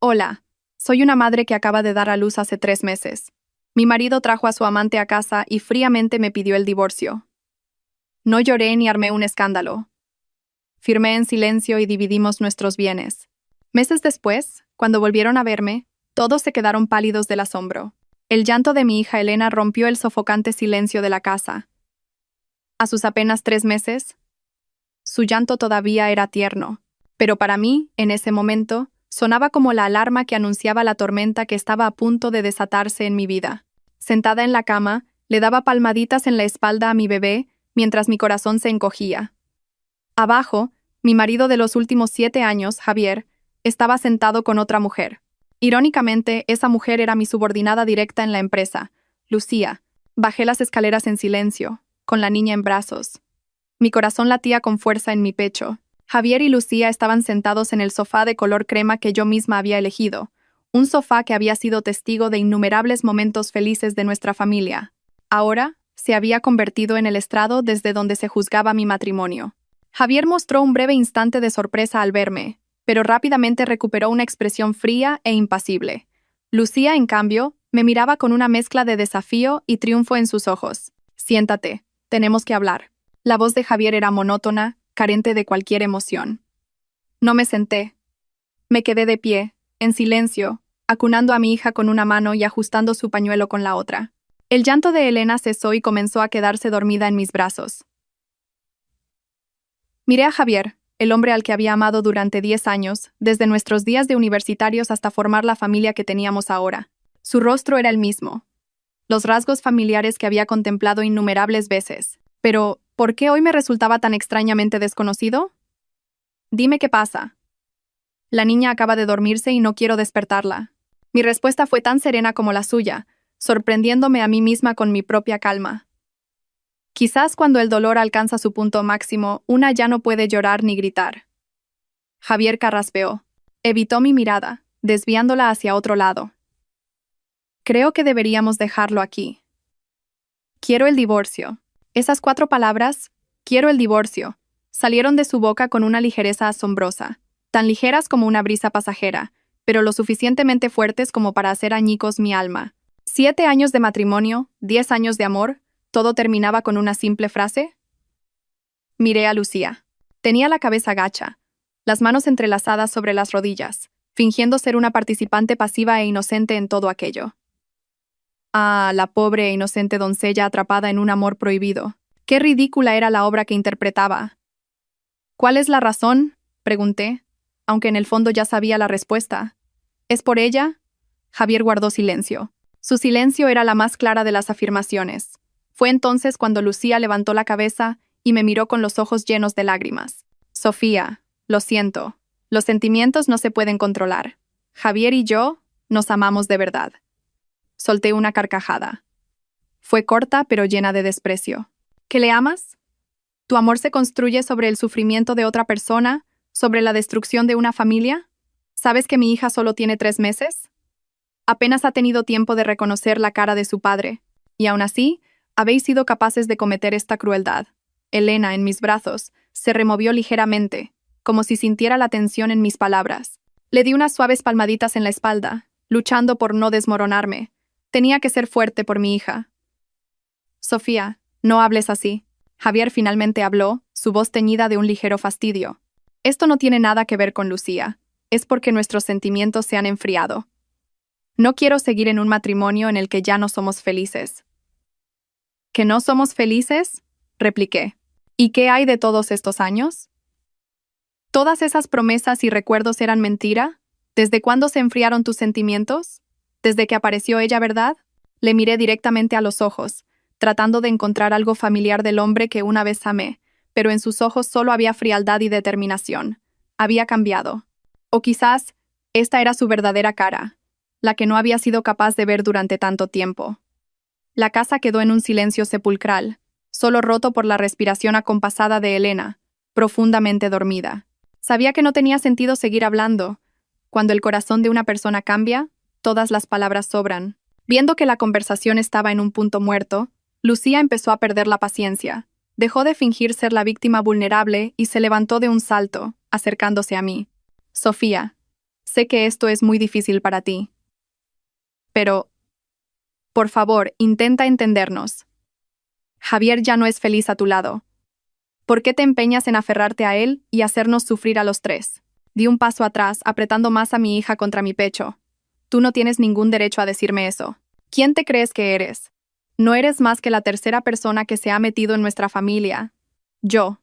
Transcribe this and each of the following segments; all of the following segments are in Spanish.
Hola, soy una madre que acaba de dar a luz hace 3 meses. Mi marido trajo a su amante a casa y fríamente me pidió el divorcio. No lloré ni armé un escándalo. Firmé en silencio y dividimos nuestros bienes. Meses después, cuando volvieron a verme, todos se quedaron pálidos del asombro. El llanto de mi hija Elena rompió el sofocante silencio de la casa. A sus apenas 3 meses, su llanto todavía era tierno, pero para mí, en ese momento, sonaba como la alarma que anunciaba la tormenta que estaba a punto de desatarse en mi vida. Sentada en la cama, le daba palmaditas en la espalda a mi bebé mientras mi corazón se encogía. Abajo, mi marido de los últimos 7 años, Javier, estaba sentado con otra mujer. Irónicamente, esa mujer era mi subordinada directa en la empresa, Lucía. Bajé las escaleras en silencio, con la niña en brazos. Mi corazón latía con fuerza en mi pecho. Javier y Lucía estaban sentados en el sofá de color crema que yo misma había elegido, un sofá que había sido testigo de innumerables momentos felices de nuestra familia. Ahora, se había convertido en el estrado desde donde se juzgaba mi matrimonio. Javier mostró un breve instante de sorpresa al verme, pero rápidamente recuperó una expresión fría e impasible. Lucía, en cambio, me miraba con una mezcla de desafío y triunfo en sus ojos. «Siéntate, tenemos que hablar». La voz de Javier era monótona, carente de cualquier emoción. No me senté. Me quedé de pie, en silencio, acunando a mi hija con una mano y ajustando su pañuelo con la otra. El llanto de Elena cesó y comenzó a quedarse dormida en mis brazos. Miré a Javier, el hombre al que había amado durante 10 años, desde nuestros días de universitarios hasta formar la familia que teníamos ahora. Su rostro era el mismo. Los rasgos familiares que había contemplado innumerables veces. Pero, ¿por qué hoy me resultaba tan extrañamente desconocido? Dime qué pasa. La niña acaba de dormirse y no quiero despertarla. Mi respuesta fue tan serena como la suya, sorprendiéndome a mí misma con mi propia calma. Quizás cuando el dolor alcanza su punto máximo, una ya no puede llorar ni gritar. Javier carraspeó. Evitó mi mirada, desviándola hacia otro lado. Creo que deberíamos dejarlo aquí. Quiero el divorcio. Esas 4 palabras, quiero el divorcio, salieron de su boca con una ligereza asombrosa, tan ligeras como una brisa pasajera, pero lo suficientemente fuertes como para hacer añicos mi alma. 7 años de matrimonio, 10 años de amor, ¿todo terminaba con una simple frase? Miré a Lucía. Tenía la cabeza gacha, las manos entrelazadas sobre las rodillas, fingiendo ser una participante pasiva e inocente en todo aquello. Ah, la pobre e inocente doncella atrapada en un amor prohibido. Qué ridícula era la obra que interpretaba. ¿Cuál es la razón?, pregunté, aunque en el fondo ya sabía la respuesta. ¿Es por ella? Javier guardó silencio. Su silencio era la más clara de las afirmaciones. Fue entonces cuando Lucía levantó la cabeza y me miró con los ojos llenos de lágrimas. Sofía, lo siento. Los sentimientos no se pueden controlar. Javier y yo nos amamos de verdad. Solté una carcajada. Fue corta pero llena de desprecio. ¿Que le amas? ¿Tu amor se construye sobre el sufrimiento de otra persona? ¿Sobre la destrucción de una familia? ¿Sabes que mi hija solo tiene 3 meses? Apenas ha tenido tiempo de reconocer la cara de su padre, y aún así, habéis sido capaces de cometer esta crueldad. Elena, en mis brazos, se removió ligeramente, como si sintiera la tensión en mis palabras. Le di unas suaves palmaditas en la espalda, luchando por no desmoronarme. Tenía que ser fuerte por mi hija. Sofía, no hables así. Javier finalmente habló, su voz teñida de un ligero fastidio. Esto no tiene nada que ver con Lucía. Es porque nuestros sentimientos se han enfriado. No quiero seguir en un matrimonio en el que ya no somos felices. ¿Que no somos felices?, repliqué. ¿Y qué hay de todos estos años? ¿Todas esas promesas y recuerdos eran mentira? ¿Desde cuándo se enfriaron tus sentimientos? ¿Desde que apareció ella, verdad? Le miré directamente a los ojos, tratando de encontrar algo familiar del hombre que una vez amé, pero en sus ojos solo había frialdad y determinación. Había cambiado. O quizás, esta era su verdadera cara, la que no había sido capaz de ver durante tanto tiempo. La casa quedó en un silencio sepulcral, solo roto por la respiración acompasada de Elena, profundamente dormida. Sabía que no tenía sentido seguir hablando. Cuando el corazón de una persona cambia, todas las palabras sobran. Viendo que la conversación estaba en un punto muerto, Lucía empezó a perder la paciencia. Dejó de fingir ser la víctima vulnerable y se levantó de un salto, acercándose a mí. Sofía, Sé que esto es muy difícil para ti. Pero, por favor, intenta entendernos. Javier ya no es feliz a tu lado. ¿Por qué te empeñas en aferrarte a él y hacernos sufrir a los tres? Di un paso atrás, apretando más a mi hija contra mi pecho. Tú no tienes ningún derecho a decirme eso. ¿Quién te crees que eres? No eres más que la tercera persona que se ha metido en nuestra familia. Yo.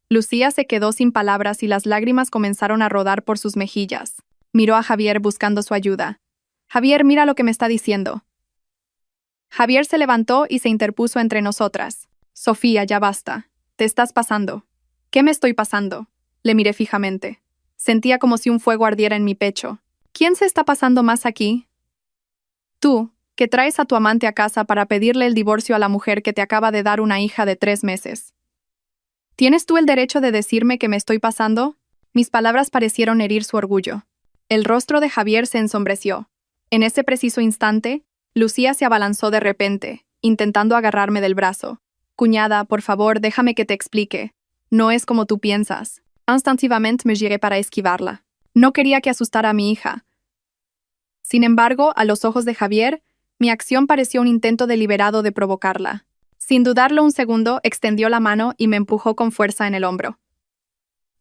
Lucía se quedó sin palabras y las lágrimas comenzaron a rodar por sus mejillas. Miró a Javier buscando su ayuda. Javier, mira lo que me está diciendo. Javier se levantó y se interpuso entre nosotras. Sofía, ya basta. Te estás pasando. ¿Qué me estoy pasando? Le miré fijamente. Sentía como si un fuego ardiera en mi pecho. ¿Quién se está pasando más aquí? Tú, que traes a tu amante a casa para pedirle el divorcio a la mujer que te acaba de dar una hija de 3 meses. ¿Tienes tú el derecho de decirme que me estoy pasando? Mis palabras parecieron herir su orgullo. El rostro de Javier se ensombreció. En ese preciso instante, Lucía se abalanzó de repente, intentando agarrarme del brazo. Cuñada, por favor, déjame que te explique. No es como tú piensas. Instintivamente me giré para esquivarla. No quería que asustara a mi hija. Sin embargo, a los ojos de Javier, mi acción pareció un intento deliberado de provocarla. Sin dudarlo un segundo, extendió la mano y me empujó con fuerza en el hombro.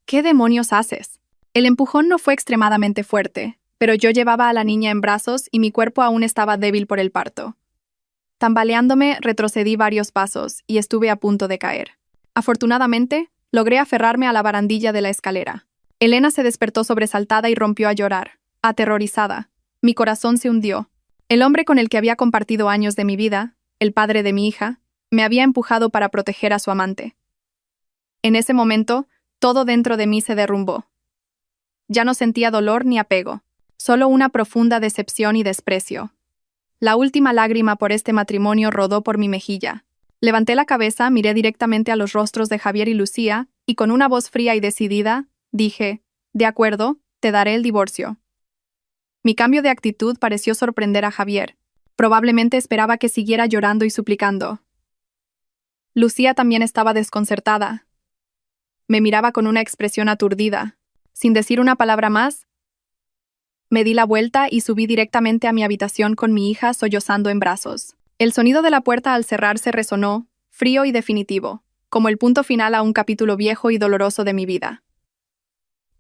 ¿Qué demonios haces? El empujón no fue extremadamente fuerte, pero yo llevaba a la niña en brazos y mi cuerpo aún estaba débil por el parto. Tambaleándome, retrocedí varios pasos y estuve a punto de caer. Afortunadamente, logré aferrarme a la barandilla de la escalera. Elena se despertó sobresaltada y rompió a llorar, aterrorizada. Mi corazón se hundió. El hombre con el que había compartido años de mi vida, el padre de mi hija, me había empujado para proteger a su amante. En ese momento, todo dentro de mí se derrumbó. Ya no sentía dolor ni apego, solo una profunda decepción y desprecio. La última lágrima por este matrimonio rodó por mi mejilla. Levanté la cabeza, miré directamente a los rostros de Javier y Lucía, y con una voz fría y decidida, dije, «De acuerdo, te daré el divorcio». Mi cambio de actitud pareció sorprender a Javier. Probablemente esperaba que siguiera llorando y suplicando. Lucía también estaba desconcertada. Me miraba con una expresión aturdida. Sin decir una palabra más, me di la vuelta y subí directamente a mi habitación con mi hija sollozando en brazos. El sonido de la puerta al cerrarse resonó, frío y definitivo, como el punto final a un capítulo viejo y doloroso de mi vida.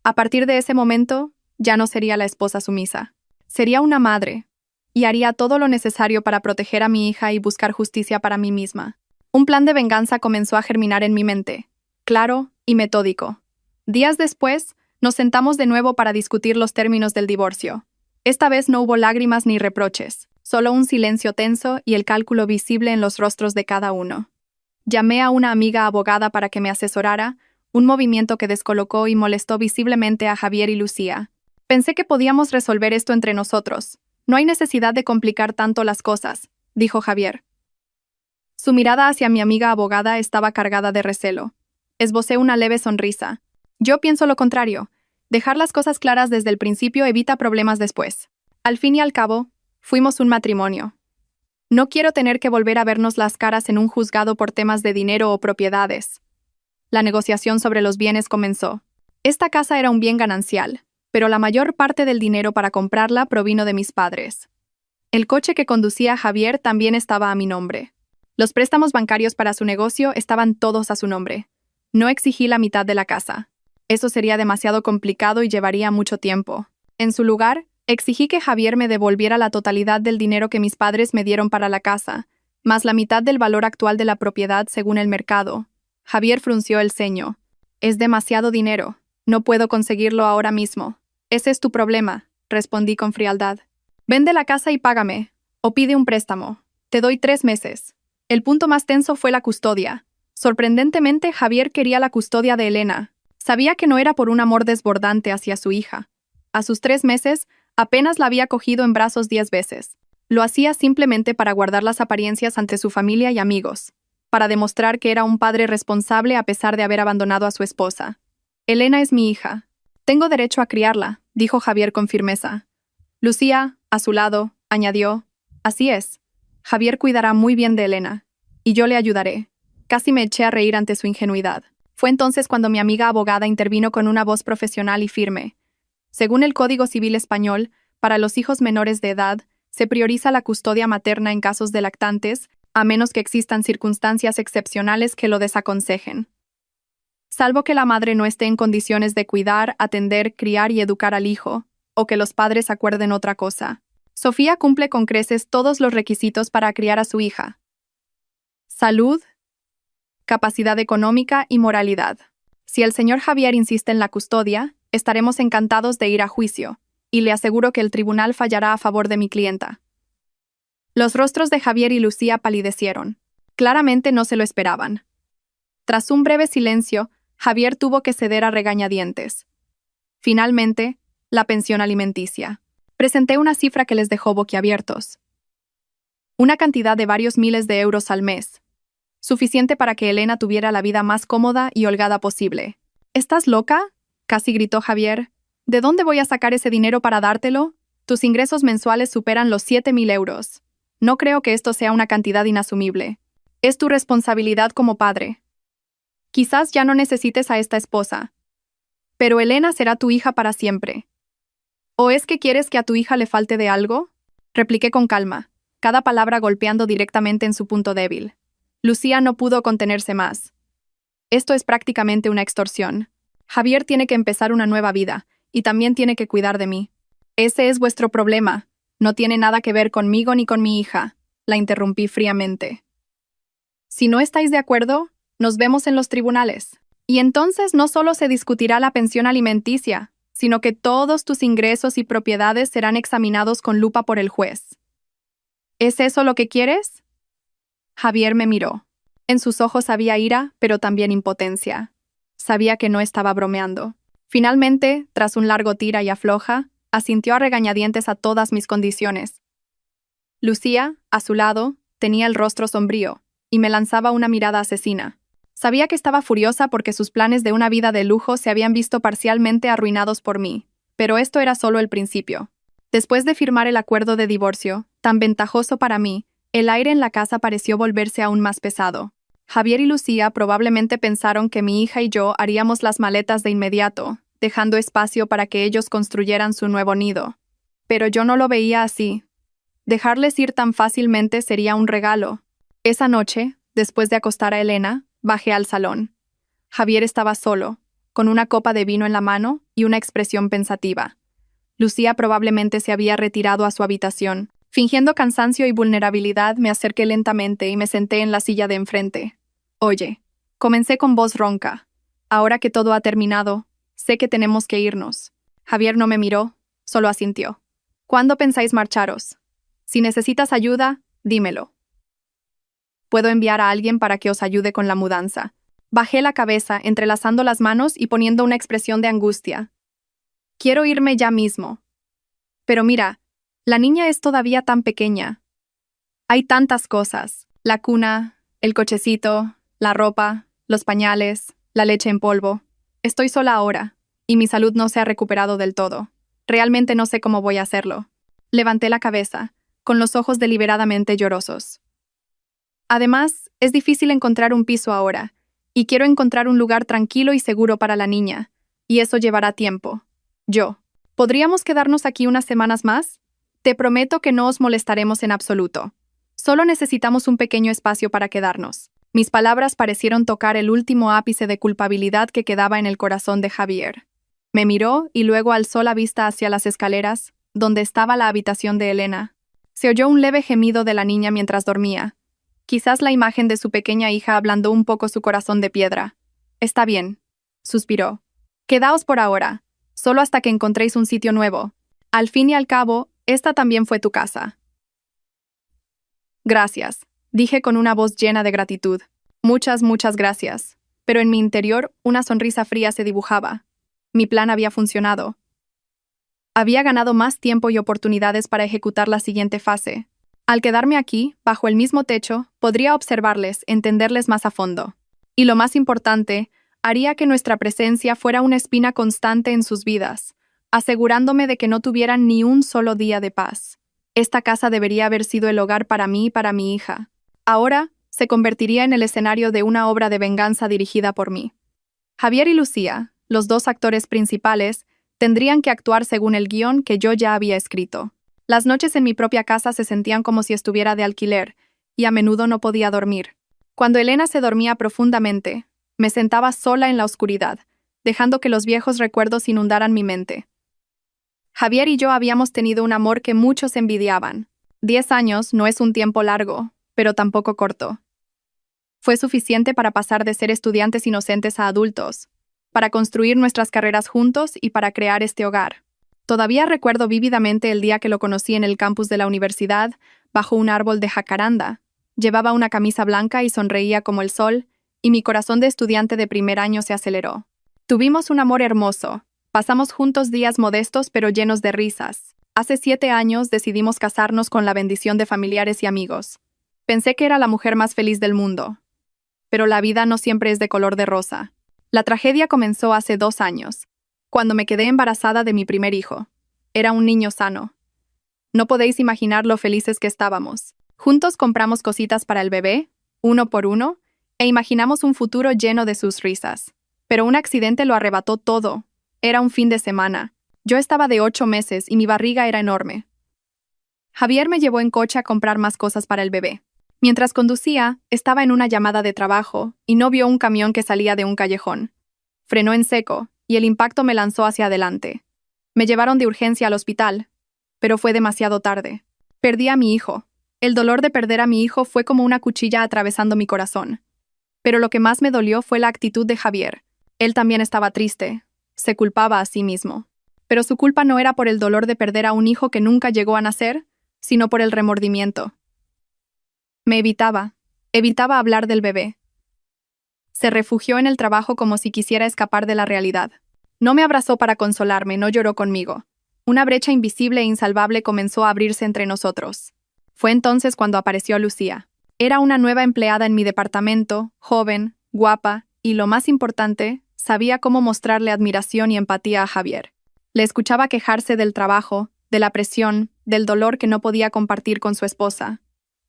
A partir de ese momento, ya no sería la esposa sumisa. Sería una madre, y haría todo lo necesario para proteger a mi hija y buscar justicia para mí misma. Un plan de venganza comenzó a germinar en mi mente, claro y metódico. Días después, nos sentamos de nuevo para discutir los términos del divorcio. Esta vez no hubo lágrimas ni reproches, solo un silencio tenso y el cálculo visible en los rostros de cada uno. Llamé a una amiga abogada para que me asesorara, un movimiento que descolocó y molestó visiblemente a Javier y Lucía. Pensé que podíamos resolver esto entre nosotros. No hay necesidad de complicar tanto las cosas, dijo Javier. Su mirada hacia mi amiga abogada estaba cargada de recelo. Esbocé una leve sonrisa. Yo pienso lo contrario. Dejar las cosas claras desde el principio evita problemas después. Al fin y al cabo, fuimos un matrimonio. No quiero tener que volver a vernos las caras en un juzgado por temas de dinero o propiedades. La negociación sobre los bienes comenzó. Esta casa era un bien ganancial, pero la mayor parte del dinero para comprarla provino de mis padres. El coche que conducía Javier también estaba a mi nombre. Los préstamos bancarios para su negocio estaban todos a su nombre. No exigí la mitad de la casa. Eso sería demasiado complicado y llevaría mucho tiempo. En su lugar, exigí que Javier me devolviera la totalidad del dinero que mis padres me dieron para la casa, más la mitad del valor actual de la propiedad según el mercado. Javier frunció el ceño. Es demasiado dinero. No puedo conseguirlo ahora mismo. Ese es tu problema, respondí con frialdad. Vende la casa y págame, o pide un préstamo. Te doy 3 meses. El punto más tenso fue la custodia. Sorprendentemente, Javier quería la custodia de Elena. Sabía que no era por un amor desbordante hacia su hija. A sus 3 meses, apenas la había cogido en brazos 10 veces. Lo hacía simplemente para guardar las apariencias ante su familia y amigos, para demostrar que era un padre responsable a pesar de haber abandonado a su esposa. Elena es mi hija. Tengo derecho a criarla, dijo Javier con firmeza. Lucía, a su lado, añadió, así es. Javier cuidará muy bien de Elena, y yo le ayudaré. Casi me eché a reír ante su ingenuidad. Fue entonces cuando mi amiga abogada intervino con una voz profesional y firme. Según el Código Civil Español, para los hijos menores de edad, se prioriza la custodia materna en casos de lactantes, a menos que existan circunstancias excepcionales que lo desaconsejen. Salvo que la madre no esté en condiciones de cuidar, atender, criar y educar al hijo, o que los padres acuerden otra cosa. Sofía cumple con creces todos los requisitos para criar a su hija: salud, capacidad económica y moralidad. Si el señor Javier insiste en la custodia, estaremos encantados de ir a juicio, y le aseguro que el tribunal fallará a favor de mi clienta. Los rostros de Javier y Lucía palidecieron. Claramente no se lo esperaban. Tras un breve silencio, Javier tuvo que ceder a regañadientes. Finalmente, la pensión alimenticia. Presenté una cifra que les dejó boquiabiertos. Una cantidad de varios miles de euros al mes. Suficiente para que Elena tuviera la vida más cómoda y holgada posible. ¿Estás loca?, casi gritó Javier. ¿De dónde voy a sacar ese dinero para dártelo? Tus ingresos mensuales superan los 7.000 euros. No creo que esto sea una cantidad inasumible. Es tu responsabilidad como padre. Quizás ya no necesites a esta esposa. Pero Elena será tu hija para siempre. ¿O es que quieres que a tu hija le falte de algo? Repliqué con calma, cada palabra golpeando directamente en su punto débil. Lucía no pudo contenerse más. Esto es prácticamente una extorsión. Javier tiene que empezar una nueva vida, y también tiene que cuidar de mí. Ese es vuestro problema. No tiene nada que ver conmigo ni con mi hija, la interrumpí fríamente. Si no estáis de acuerdo, nos vemos en los tribunales. Y entonces no solo se discutirá la pensión alimenticia, sino que todos tus ingresos y propiedades serán examinados con lupa por el juez. ¿Es eso lo que quieres? Javier me miró. En sus ojos había ira, pero también impotencia. Sabía que no estaba bromeando. Finalmente, tras un largo tira y afloja, asintió a regañadientes a todas mis condiciones. Lucía, a su lado, tenía el rostro sombrío, y me lanzaba una mirada asesina. Sabía que estaba furiosa porque sus planes de una vida de lujo se habían visto parcialmente arruinados por mí, pero esto era solo el principio. Después de firmar el acuerdo de divorcio, tan ventajoso para mí, el aire en la casa pareció volverse aún más pesado. Javier y Lucía probablemente pensaron que mi hija y yo haríamos las maletas de inmediato, dejando espacio para que ellos construyeran su nuevo nido. Pero yo no lo veía así. Dejarles ir tan fácilmente sería un regalo. Esa noche, después de acostar a Elena, bajé al salón. Javier estaba solo, con una copa de vino en la mano y una expresión pensativa. Lucía probablemente se había retirado a su habitación. Fingiendo cansancio y vulnerabilidad, me acerqué lentamente y me senté en la silla de enfrente. Oye, comencé con voz ronca. Ahora que todo ha terminado, sé que tenemos que irnos. Javier no me miró, solo asintió. ¿Cuándo pensáis marcharos? Si necesitas ayuda, dímelo. Puedo enviar a alguien para que os ayude con la mudanza. Bajé la cabeza, entrelazando las manos y poniendo una expresión de angustia. Quiero irme ya mismo. Pero mira, la niña es todavía tan pequeña. Hay tantas cosas. La cuna, el cochecito, la ropa, los pañales, la leche en polvo. Estoy sola ahora, y mi salud no se ha recuperado del todo. Realmente no sé cómo voy a hacerlo. Levanté la cabeza, con los ojos deliberadamente llorosos. Además, es difícil encontrar un piso ahora, y quiero encontrar un lugar tranquilo y seguro para la niña, y eso llevará tiempo. ¿Podríamos quedarnos aquí unas semanas más? Te prometo que no os molestaremos en absoluto. Solo necesitamos un pequeño espacio para quedarnos. Mis palabras parecieron tocar el último ápice de culpabilidad que quedaba en el corazón de Javier. Me miró y luego alzó la vista hacia las escaleras, donde estaba la habitación de Elena. Se oyó un leve gemido de la niña mientras dormía. Quizás la imagen de su pequeña hija ablandó un poco su corazón de piedra. Está bien, suspiró. Quedaos por ahora, solo hasta que encontréis un sitio nuevo. Al fin y al cabo, esta también fue tu casa. Gracias, dije con una voz llena de gratitud. Muchas gracias. Pero en mi interior, una sonrisa fría se dibujaba. Mi plan había funcionado. Había ganado más tiempo y oportunidades para ejecutar la siguiente fase. Al quedarme aquí, bajo el mismo techo, podría observarles, entenderles más a fondo. Y lo más importante, haría que nuestra presencia fuera una espina constante en sus vidas, asegurándome de que no tuvieran ni un solo día de paz. Esta casa debería haber sido el hogar para mí y para mi hija. Ahora, se convertiría en el escenario de una obra de venganza dirigida por mí. Javier y Lucía, los dos actores principales, Tendrían que actuar según el guión que yo ya había escrito. Las noches en mi propia casa se sentían como si estuviera de alquiler, y a menudo no podía dormir. Cuando Elena se dormía profundamente, me sentaba sola en la oscuridad, dejando que los viejos recuerdos inundaran mi mente. Javier y yo habíamos tenido un amor que muchos envidiaban. 10 años no es un tiempo largo, pero tampoco corto. Fue suficiente para pasar de ser estudiantes inocentes a adultos, para construir nuestras carreras juntos y para crear este hogar. Todavía recuerdo vívidamente el día que lo conocí en el campus de la universidad, bajo un árbol de jacaranda. Llevaba una camisa blanca y sonreía como el sol, y mi corazón de estudiante de primer año se aceleró. Tuvimos un amor hermoso. Pasamos juntos días modestos pero llenos de risas. Hace 7 años decidimos casarnos con la bendición de familiares y amigos. Pensé que era la mujer más feliz del mundo. Pero la vida no siempre es de color de rosa. La tragedia comenzó hace 2 años, cuando me quedé embarazada de mi primer hijo. Era un niño sano. No podéis imaginar lo felices que estábamos. Juntos compramos cositas para el bebé, uno por uno, e imaginamos un futuro lleno de sus risas. Pero un accidente lo arrebató todo. Era un fin de semana. Yo estaba de 8 meses y mi barriga era enorme. Javier me llevó en coche a comprar más cosas para el bebé. Mientras conducía, estaba en una llamada de trabajo y no vio un camión que salía de un callejón. Frenó en seco y el impacto me lanzó hacia adelante. Me llevaron de urgencia al hospital, pero fue demasiado tarde. Perdí a mi hijo. El dolor de perder a mi hijo fue como una cuchilla atravesando mi corazón. Pero lo que más me dolió fue la actitud de Javier. Él también estaba triste. Se culpaba a sí mismo. Pero su culpa no era por el dolor de perder a un hijo que nunca llegó a nacer, sino por el remordimiento. Me evitaba hablar del bebé. Se refugió en el trabajo como si quisiera escapar de la realidad. No me abrazó para consolarme, no lloró conmigo. Una brecha invisible e insalvable comenzó a abrirse entre nosotros. Fue entonces cuando apareció Lucía. Era una nueva empleada en mi departamento, joven, guapa, y lo más importante, sabía cómo mostrarle admiración y empatía a Javier. Le escuchaba quejarse del trabajo, de la presión, del dolor que no podía compartir con su esposa.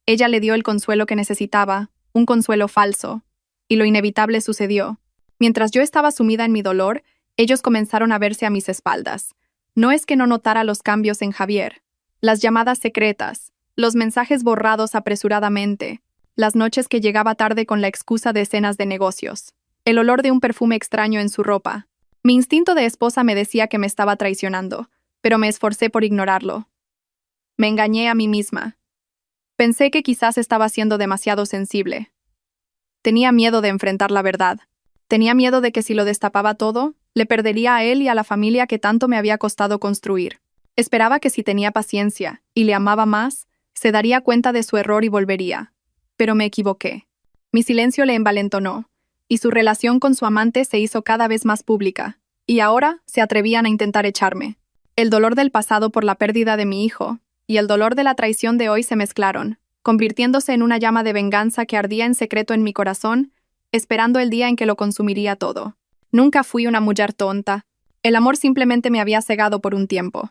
Ella le dio el consuelo que necesitaba, un consuelo falso, y lo inevitable sucedió. Mientras yo estaba sumida en mi dolor, ellos comenzaron a verse a mis espaldas. No es que no notara los cambios en Javier. Las llamadas secretas, los mensajes borrados apresuradamente, las noches que llegaba tarde con la excusa de escenas de negocios, el olor de un perfume extraño en su ropa. Mi instinto de esposa me decía que me estaba traicionando, pero me esforcé por ignorarlo. Me engañé a mí misma. Pensé que quizás estaba siendo demasiado sensible. Tenía miedo de enfrentar la verdad. Tenía miedo de que si lo destapaba todo, le perdería a él y a la familia que tanto me había costado construir. Esperaba que si tenía paciencia y le amaba más, se daría cuenta de su error y volvería. Pero me equivoqué. Mi silencio le envalentonó, y su relación con su amante se hizo cada vez más pública, y ahora se atrevían a intentar echarme. El dolor del pasado por la pérdida de mi hijo y el dolor de la traición de hoy se mezclaron, convirtiéndose en una llama de venganza que ardía en secreto en mi corazón, esperando el día en que lo consumiría todo. Nunca fui una mujer tonta. El amor simplemente me había cegado por un tiempo.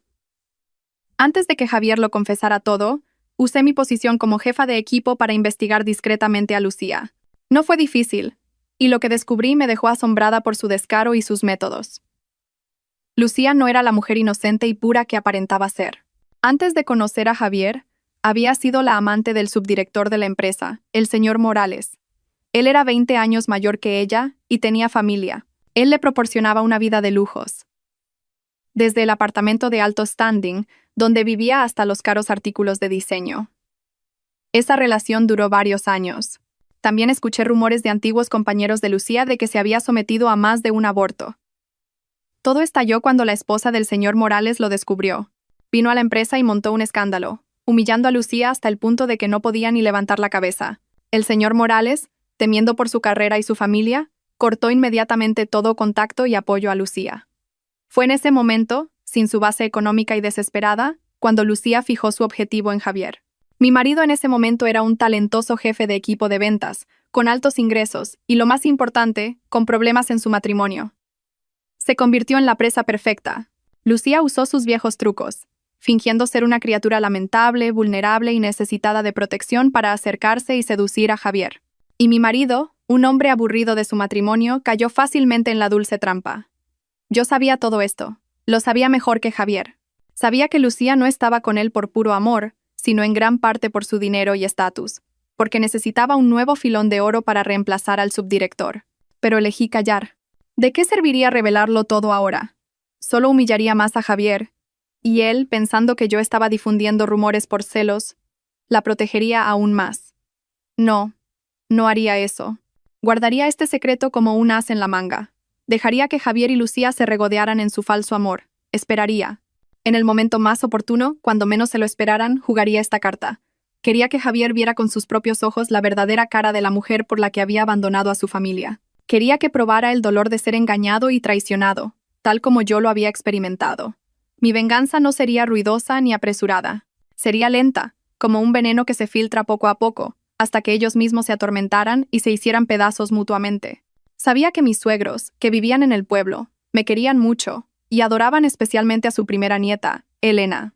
Antes de que Javier lo confesara todo, usé mi posición como jefa de equipo para investigar discretamente a Lucía. No fue difícil, y lo que descubrí me dejó asombrada por su descaro y sus métodos. Lucía no era la mujer inocente y pura que aparentaba ser. Antes de conocer a Javier, había sido la amante del subdirector de la empresa, el señor Morales. Él era 20 años mayor que ella y tenía familia. Él le proporcionaba una vida de lujos. Desde el apartamento de alto standing, donde vivía hasta los caros artículos de diseño. Esa relación duró varios años. También escuché rumores de antiguos compañeros de Lucía de que se había sometido a más de un aborto. Todo estalló cuando la esposa del señor Morales lo descubrió. Vino a la empresa y montó un escándalo, humillando a Lucía hasta el punto de que no podía ni levantar la cabeza. El señor Morales, temiendo por su carrera y su familia, cortó inmediatamente todo contacto y apoyo a Lucía. Fue en ese momento, sin su base económica y desesperada, cuando Lucía fijó su objetivo en Javier. Mi marido en ese momento era un talentoso jefe de equipo de ventas, con altos ingresos y, lo más importante, con problemas en su matrimonio. Se convirtió en la presa perfecta. Lucía usó sus viejos trucos, fingiendo ser una criatura lamentable, vulnerable y necesitada de protección para acercarse y seducir a Javier. Y mi marido, un hombre aburrido de su matrimonio, cayó fácilmente en la dulce trampa. Yo sabía todo esto, Lo sabía mejor que Javier. Sabía que Lucía no estaba con él por puro amor, sino en gran parte por su dinero y estatus, porque necesitaba un nuevo filón de oro para reemplazar al subdirector. Pero elegí callar. ¿De qué serviría revelarlo todo ahora? Solo humillaría más a Javier, y él, pensando que yo estaba difundiendo rumores por celos, la protegería aún más. No, no haría eso. Guardaría este secreto como un as en la manga. Dejaría que Javier y Lucía se regodearan en su falso amor. Esperaría. En el momento más oportuno, cuando menos se lo esperaran, jugaría esta carta. Quería que Javier viera con sus propios ojos la verdadera cara de la mujer por la que había abandonado a su familia. Quería que probara el dolor de ser engañado y traicionado, tal como yo lo había experimentado. Mi venganza no sería ruidosa ni apresurada. Sería lenta, como un veneno que se filtra poco a poco, hasta que ellos mismos se atormentaran y se hicieran pedazos mutuamente. Sabía que mis suegros, que vivían en el pueblo, me querían mucho y adoraban especialmente a su primera nieta, Elena.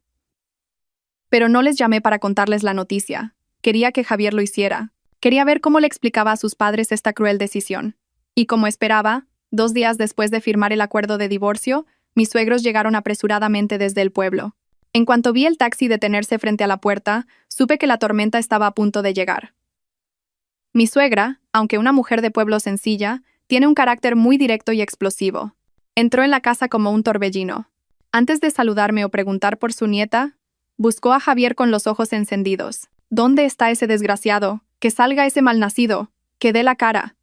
Pero no les llamé para contarles la noticia. Quería que Javier lo hiciera. Quería ver cómo le explicaba a sus padres esta cruel decisión. Y como esperaba, 2 días después de firmar el acuerdo de divorcio, mis suegros llegaron apresuradamente desde el pueblo. En cuanto vi el taxi detenerse frente a la puerta, supe que la tormenta estaba a punto de llegar. Mi suegra, aunque una mujer de pueblo sencilla, tiene un carácter muy directo y explosivo. Entró en la casa como un torbellino. Antes de saludarme o preguntar por su nieta, buscó a Javier con los ojos encendidos. ¿Dónde está ese desgraciado? Que salga ese malnacido. Que dé la cara.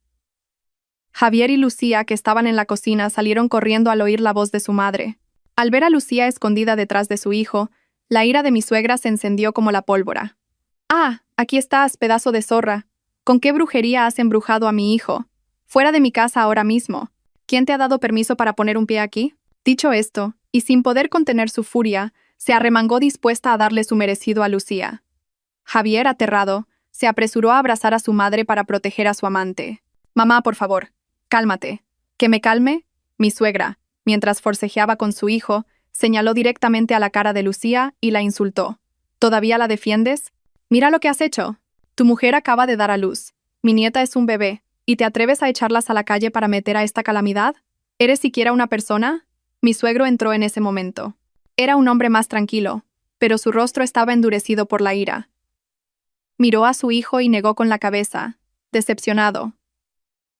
Javier y Lucía, que estaban en la cocina, salieron corriendo al oír la voz de su madre. Al ver a Lucía escondida detrás de su hijo, la ira de mi suegra se encendió como la pólvora. «Ah, aquí estás, pedazo de zorra. ¿Con qué brujería has embrujado a mi hijo? Fuera de mi casa ahora mismo. ¿Quién te ha dado permiso para poner un pie aquí?» Dicho esto, y sin poder contener su furia, se arremangó dispuesta a darle su merecido a Lucía. Javier, aterrado, se apresuró a abrazar a su madre para proteger a su amante. «Mamá, por favor, cálmate». «¿Que me calme?» Mi suegra, mientras forcejeaba con su hijo, señaló directamente a la cara de Lucía y la insultó. «¿Todavía la defiendes? Mira lo que has hecho. Tu mujer acaba de dar a luz. Mi nieta es un bebé. ¿Y te atreves a echarlas a la calle para meter a esta calamidad? ¿Eres siquiera una persona?» Mi suegro entró en ese momento. Era un hombre más tranquilo, pero su rostro estaba endurecido por la ira. Miró a su hijo y negó con la cabeza, decepcionado.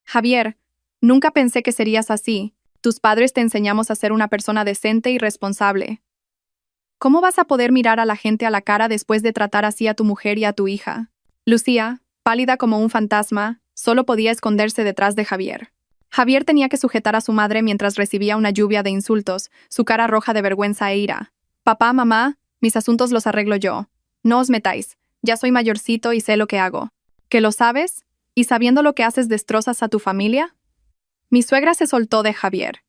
«Javier, nunca pensé que serías así. Tus padres te enseñamos a ser una persona decente y responsable. ¿Cómo vas a poder mirar a la gente a la cara después de tratar así a tu mujer y a tu hija?» Lucía, pálida como un fantasma, solo podía esconderse detrás de Javier. Javier tenía que sujetar a su madre mientras recibía una lluvia de insultos, su cara roja de vergüenza e ira. «Papá, mamá, mis asuntos los arreglo yo. No os metáis, ya soy mayorcito y sé lo que hago». ¿Que lo sabes? ¿Y sabiendo lo que haces destrozas a tu familia? Mi suegra se soltó de Javier.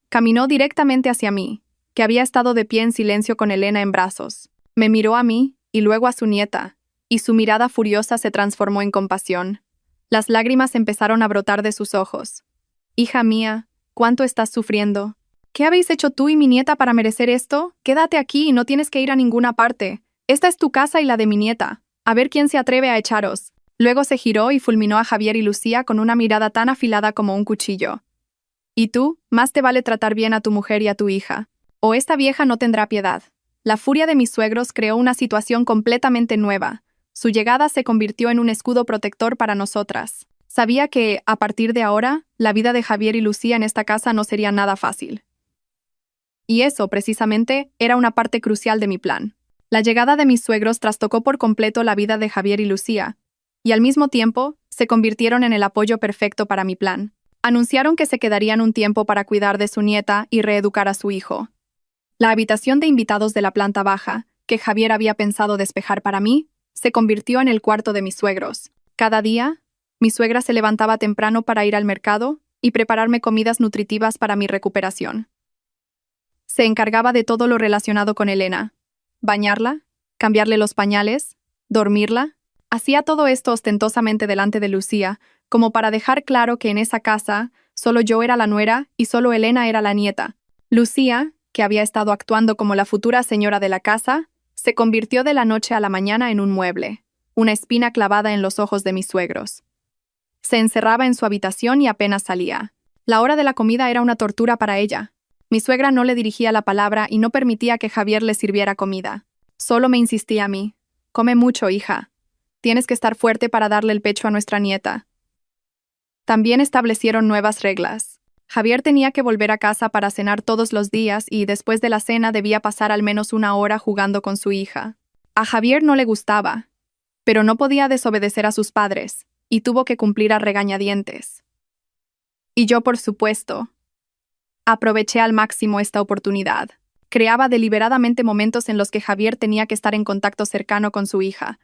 Caminó directamente hacia mí, que había estado de pie en silencio con Elena en brazos. Me miró a mí, y luego a su nieta, y su mirada furiosa se transformó en compasión. Las lágrimas empezaron a brotar de sus ojos. «Hija mía, ¿cuánto estás sufriendo? ¿Qué habéis hecho tú y mi nieta para merecer esto? Quédate aquí y no tienes que ir a ninguna parte. Esta es tu casa y la de mi nieta. A ver quién se atreve a echaros». Luego se giró y fulminó a Javier y Lucía con una mirada tan afilada como un cuchillo. «Y tú, más te vale tratar bien a tu mujer y a tu hija, o esta vieja no tendrá piedad». La furia de mis suegros creó una situación completamente nueva. Su llegada se convirtió en un escudo protector para nosotras. Sabía que, a partir de ahora, la vida de Javier y Lucía en esta casa no sería nada fácil. Y eso, precisamente, era una parte crucial de mi plan. La llegada de mis suegros trastocó por completo la vida de Javier y Lucía, y al mismo tiempo, se convirtieron en el apoyo perfecto para mi plan. Anunciaron que se quedarían un tiempo para cuidar de su nieta y reeducar a su hijo. La habitación de invitados de la planta baja, que Javier había pensado despejar para mí, se convirtió en el cuarto de mis suegros. Cada día, mi suegra se levantaba temprano para ir al mercado y prepararme comidas nutritivas para mi recuperación. Se encargaba de todo lo relacionado con Elena: bañarla, cambiarle los pañales, dormirla. Hacía todo esto ostentosamente delante de Lucía, como para dejar claro que en esa casa solo yo era la nuera y solo Elena era la nieta. Lucía, que había estado actuando como la futura señora de la casa, se convirtió de la noche a la mañana en un mueble, una espina clavada en los ojos de mis suegros. Se encerraba en su habitación y apenas salía. La hora de la comida era una tortura para ella. Mi suegra no le dirigía la palabra y no permitía que Javier le sirviera comida. Solo me insistía a mí. Come mucho, hija. Tienes que estar fuerte para darle el pecho a nuestra nieta. También establecieron nuevas reglas. Javier tenía que volver a casa para cenar todos los días y después de la cena debía pasar al menos 1 hora jugando con su hija. A Javier no le gustaba, pero no podía desobedecer a sus padres, y tuvo que cumplir a regañadientes. Y yo, por supuesto, aproveché al máximo esta oportunidad. Creaba deliberadamente momentos en los que Javier tenía que estar en contacto cercano con su hija.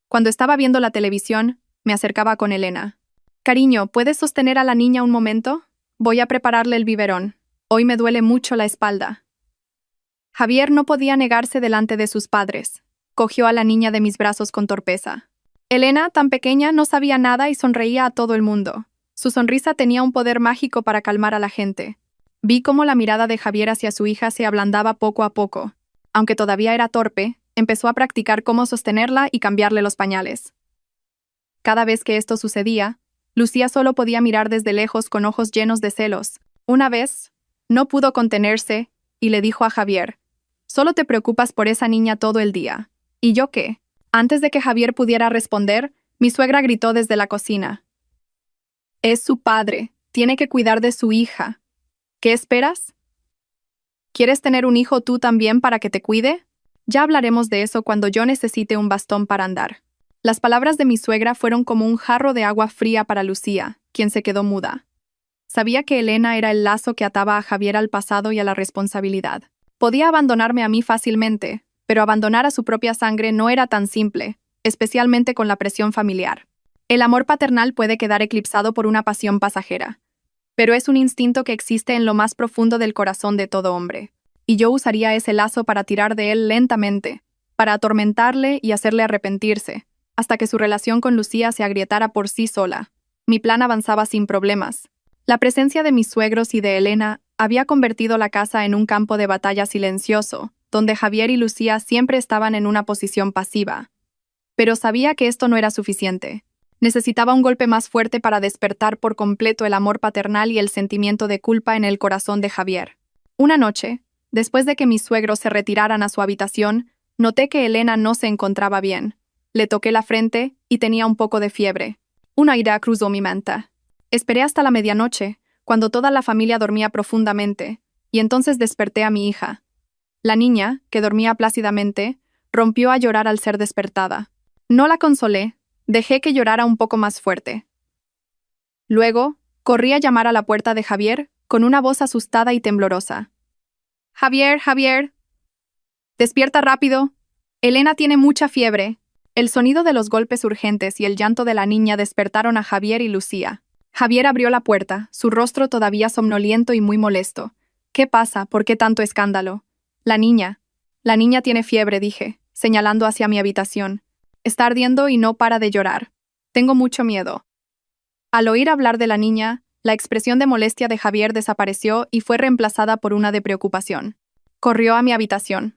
Cuando estaba viendo la televisión, me acercaba con Elena. «Cariño, ¿puedes sostener a la niña un momento? Voy a prepararle el biberón. Hoy me duele mucho la espalda». Javier no podía negarse delante de sus padres. Cogió a la niña de mis brazos con torpeza. Elena, tan pequeña, no sabía nada y sonreía a todo el mundo. Su sonrisa tenía un poder mágico para calmar a la gente. Vi cómo la mirada de Javier hacia su hija se ablandaba poco a poco. Aunque todavía era torpe, empezó a practicar cómo sostenerla y cambiarle los pañales. Cada vez que esto sucedía, Lucía solo podía mirar desde lejos con ojos llenos de celos. Una vez, no pudo contenerse y le dijo a Javier: «Solo te preocupas por esa niña todo el día». ¿Y yo qué? Antes de que Javier pudiera responder, mi suegra gritó desde la cocina: «Es su padre, tiene que cuidar de su hija. ¿Qué esperas? ¿Quieres tener un hijo tú también para que te cuide? Ya hablaremos de eso cuando yo necesite un bastón para andar». Las palabras de mi suegra fueron como un jarro de agua fría para Lucía, quien se quedó muda. Sabía que Elena era el lazo que ataba a Javier al pasado y a la responsabilidad. Podía abandonarme a mí fácilmente, pero abandonar a su propia sangre no era tan simple, especialmente con la presión familiar. El amor paternal puede quedar eclipsado por una pasión pasajera, pero es un instinto que existe en lo más profundo del corazón de todo hombre. Y yo usaría ese lazo para tirar de él lentamente, para atormentarle y hacerle arrepentirse, hasta que su relación con Lucía se agrietara por sí sola. Mi plan avanzaba sin problemas. La presencia de mis suegros y de Elena había convertido la casa en un campo de batalla silencioso, donde Javier y Lucía siempre estaban en una posición pasiva. Pero sabía que esto no era suficiente. Necesitaba un golpe más fuerte para despertar por completo el amor paternal y el sentimiento de culpa en el corazón de Javier. Una noche, después de que mis suegros se retiraran a su habitación, noté que Elena no se encontraba bien. Le toqué la frente y tenía un poco de fiebre. Una idea cruzó mi mente. Esperé hasta la medianoche, cuando toda la familia dormía profundamente, y entonces desperté a mi hija. La niña, que dormía plácidamente, rompió a llorar al ser despertada. No la consolé, dejé que llorara un poco más fuerte. Luego, corrí a llamar a la puerta de Javier, con una voz asustada y temblorosa. «Javier, Javier. Despierta rápido. Elena tiene mucha fiebre». El sonido de los golpes urgentes y el llanto de la niña despertaron a Javier y Lucía. Javier abrió la puerta, su rostro todavía somnoliento y muy molesto. «¿Qué pasa? ¿Por qué tanto escándalo?» La niña tiene fiebre», dije, señalando hacia mi habitación. «Está ardiendo y no para de llorar. Tengo mucho miedo». Al oír hablar de la niña, la expresión de molestia de Javier desapareció y fue reemplazada por una de preocupación. Corrió a mi habitación.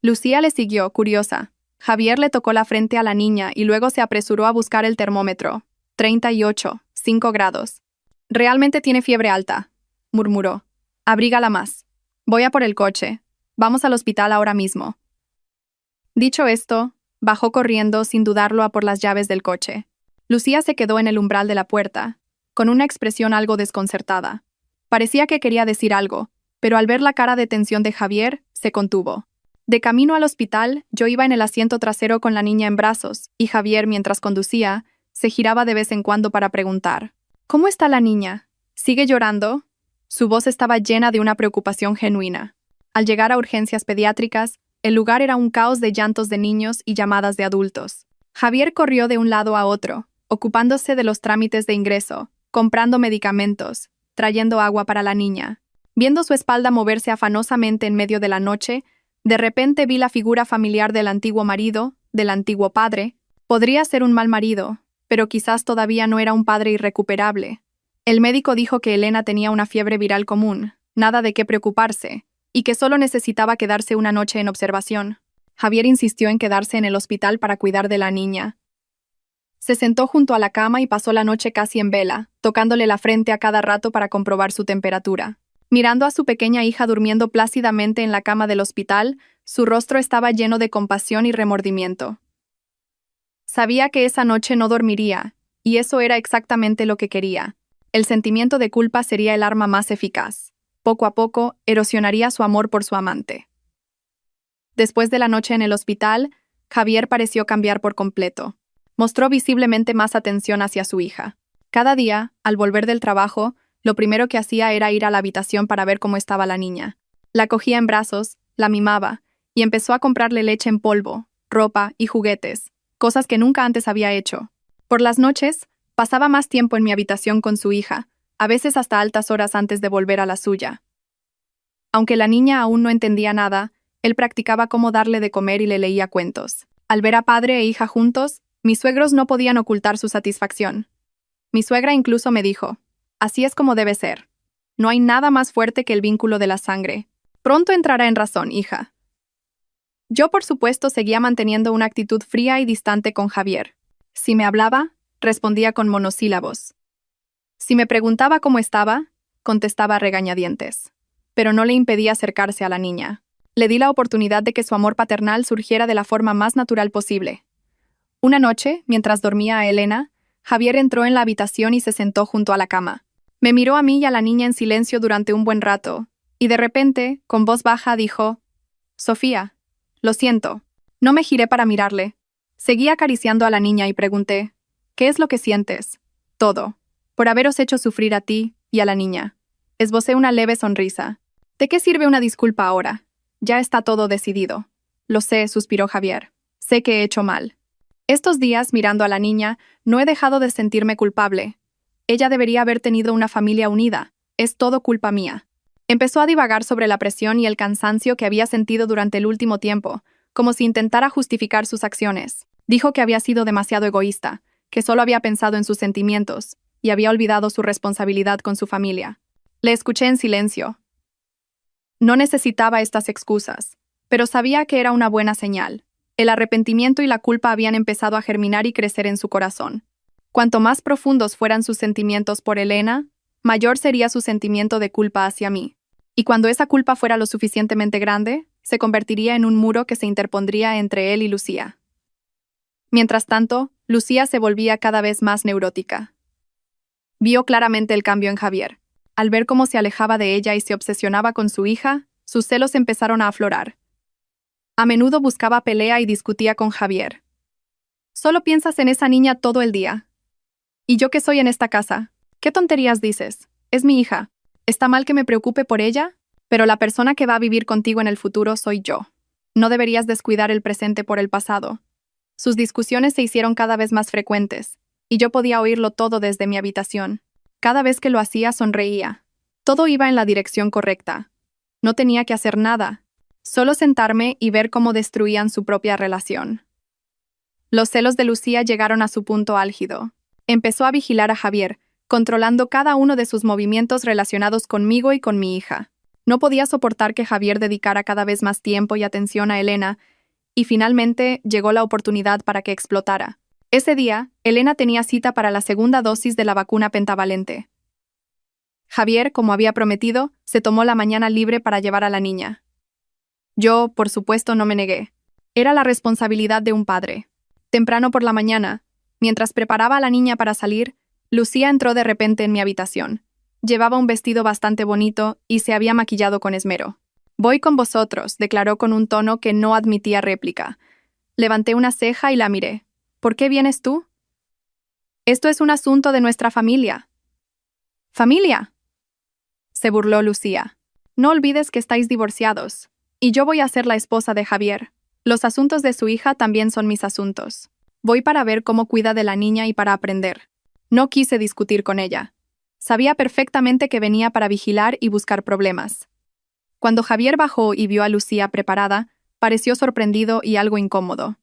Lucía le siguió, curiosa. Javier le tocó la frente a la niña y luego se apresuró a buscar el termómetro. 38,5 grados. «Realmente tiene fiebre alta», murmuró. «Abrígala más. Voy a por el coche. Vamos al hospital ahora mismo». Dicho esto, bajó corriendo sin dudarlo a por las llaves del coche. Lucía se quedó en el umbral de la puerta, con una expresión algo desconcertada. Parecía que quería decir algo, pero al ver la cara de tensión de Javier, se contuvo. De camino al hospital, yo iba en el asiento trasero con la niña en brazos, y Javier, mientras conducía, se giraba de vez en cuando para preguntar: «¿Cómo está la niña? ¿Sigue llorando?» Su voz estaba llena de una preocupación genuina. Al llegar a urgencias pediátricas, el lugar era un caos de llantos de niños y llamadas de adultos. Javier corrió de un lado a otro, ocupándose de los trámites de ingreso, comprando medicamentos, trayendo agua para la niña. Viendo su espalda moverse afanosamente en medio de la noche, de repente vi la figura familiar del antiguo marido, del antiguo padre. Podría ser un mal marido, pero quizás todavía no era un padre irrecuperable. El médico dijo que Elena tenía una fiebre viral común, nada de qué preocuparse, y que solo necesitaba quedarse una noche en observación. Javier insistió en quedarse en el hospital para cuidar de la niña. Se sentó junto a la cama y pasó la noche casi en vela, tocándole la frente a cada rato para comprobar su temperatura. Mirando a su pequeña hija durmiendo plácidamente en la cama del hospital, su rostro estaba lleno de compasión y remordimiento. Sabía que esa noche no dormiría, y eso era exactamente lo que quería. El sentimiento de culpa sería el arma más eficaz. Poco a poco, erosionaría su amor por su amante. Después de la noche en el hospital, Javier pareció cambiar por completo. Mostró visiblemente más atención hacia su hija. Cada día, al volver del trabajo, lo primero que hacía era ir a la habitación para ver cómo estaba la niña. La cogía en brazos, la mimaba, y empezó a comprarle leche en polvo, ropa y juguetes, cosas que nunca antes había hecho. Por las noches, pasaba más tiempo en mi habitación con su hija, a veces hasta altas horas antes de volver a la suya. Aunque la niña aún no entendía nada, él practicaba cómo darle de comer y le leía cuentos. Al ver a padre e hija juntos, mis suegros no podían ocultar su satisfacción. Mi suegra incluso me dijo: «Así es como debe ser. No hay nada más fuerte que el vínculo de la sangre. Pronto entrará en razón, hija». Yo, por supuesto, seguía manteniendo una actitud fría y distante con Javier. Si me hablaba, respondía con monosílabos. Si me preguntaba cómo estaba, contestaba a regañadientes. Pero no le impedía acercarse a la niña. Le di la oportunidad de que su amor paternal surgiera de la forma más natural posible. Una noche, mientras dormía a Elena, Javier entró en la habitación y se sentó junto a la cama. Me miró a mí y a la niña en silencio durante un buen rato, y de repente, con voz baja, dijo: «Sofía, lo siento». No me giré para mirarle. Seguí acariciando a la niña y pregunté: «¿Qué es lo que sientes?» «Todo. Por haberos hecho sufrir a ti y a la niña». Esbocé una leve sonrisa. «¿De qué sirve una disculpa ahora? Ya está todo decidido». «Lo sé», suspiró Javier. «Sé que he hecho mal. Estos días, mirando a la niña, no he dejado de sentirme culpable. Ella debería haber tenido una familia unida. Es todo culpa mía». Empezó a divagar sobre la presión y el cansancio que había sentido durante el último tiempo, como si intentara justificar sus acciones. Dijo que había sido demasiado egoísta, que solo había pensado en sus sentimientos, y había olvidado su responsabilidad con su familia. Le escuché en silencio. No necesitaba estas excusas, pero sabía que era una buena señal. El arrepentimiento y la culpa habían empezado a germinar y crecer en su corazón. Cuanto más profundos fueran sus sentimientos por Elena, mayor sería su sentimiento de culpa hacia mí. Y cuando esa culpa fuera lo suficientemente grande, se convertiría en un muro que se interpondría entre él y Lucía. Mientras tanto, Lucía se volvía cada vez más neurótica. Vio claramente el cambio en Javier. Al ver cómo se alejaba de ella y se obsesionaba con su hija, sus celos empezaron a aflorar. A menudo buscaba pelea y discutía con Javier. «Solo piensas en esa niña todo el día. ¿Y yo qué soy en esta casa? ¿Qué tonterías dices? Es mi hija. ¿Está mal que me preocupe por ella? Pero la persona que va a vivir contigo en el futuro soy yo. No deberías descuidar el presente por el pasado». Sus discusiones se hicieron cada vez más frecuentes, y yo podía oírlo todo desde mi habitación. Cada vez que lo hacía, sonreía. Todo iba en la dirección correcta. No tenía que hacer nada, solo sentarme y ver cómo destruían su propia relación. Los celos de Lucía llegaron a su punto álgido. Empezó a vigilar a Javier, controlando cada uno de sus movimientos relacionados conmigo y con mi hija. No podía soportar que Javier dedicara cada vez más tiempo y atención a Elena, y finalmente llegó la oportunidad para que explotara. Ese día, Elena tenía cita para la segunda dosis de la vacuna pentavalente. Javier, como había prometido, se tomó la mañana libre para llevar a la niña. Yo, por supuesto, no me negué. Era la responsabilidad de un padre. Temprano por la mañana, mientras preparaba a la niña para salir, Lucía entró de repente en mi habitación. Llevaba un vestido bastante bonito y se había maquillado con esmero. «Voy con vosotros», declaró con un tono que no admitía réplica. Levanté una ceja y la miré. «¿Por qué vienes tú?» «Esto es un asunto de nuestra familia». «¿Familia?», se burló Lucía. «No olvides que estáis divorciados, y yo voy a ser la esposa de Javier. Los asuntos de su hija también son mis asuntos. Voy para ver cómo cuida de la niña y para aprender». No quise discutir con ella. Sabía perfectamente que venía para vigilar y buscar problemas. Cuando Javier bajó y vio a Lucía preparada, pareció sorprendido y algo incómodo.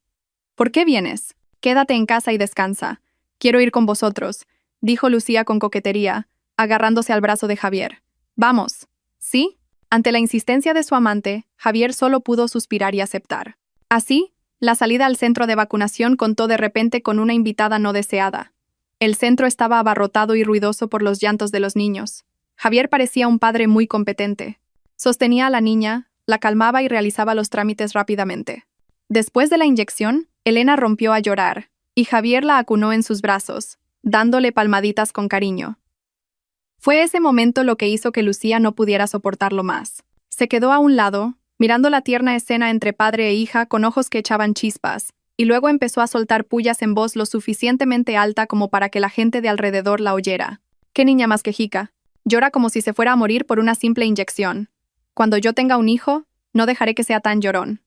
«¿Por qué vienes? Quédate en casa y descansa. Quiero ir con vosotros», dijo Lucía con coquetería, agarrándose al brazo de Javier. «Vamos». «¿Sí?». Ante la insistencia de su amante, Javier solo pudo suspirar y aceptar. Así, la salida al centro de vacunación contó de repente con una invitada no deseada. El centro estaba abarrotado y ruidoso por los llantos de los niños. Javier parecía un padre muy competente. Sostenía a la niña, la calmaba y realizaba los trámites rápidamente. Después de la inyección, Elena rompió a llorar, y Javier la acunó en sus brazos, dándole palmaditas con cariño. Fue ese momento lo que hizo que Lucía no pudiera soportarlo más. Se quedó a un lado, mirando la tierna escena entre padre e hija con ojos que echaban chispas, y luego empezó a soltar pullas en voz lo suficientemente alta como para que la gente de alrededor la oyera. ¡Qué niña más quejica! Llora como si se fuera a morir por una simple inyección. Cuando yo tenga un hijo, no dejaré que sea tan llorón.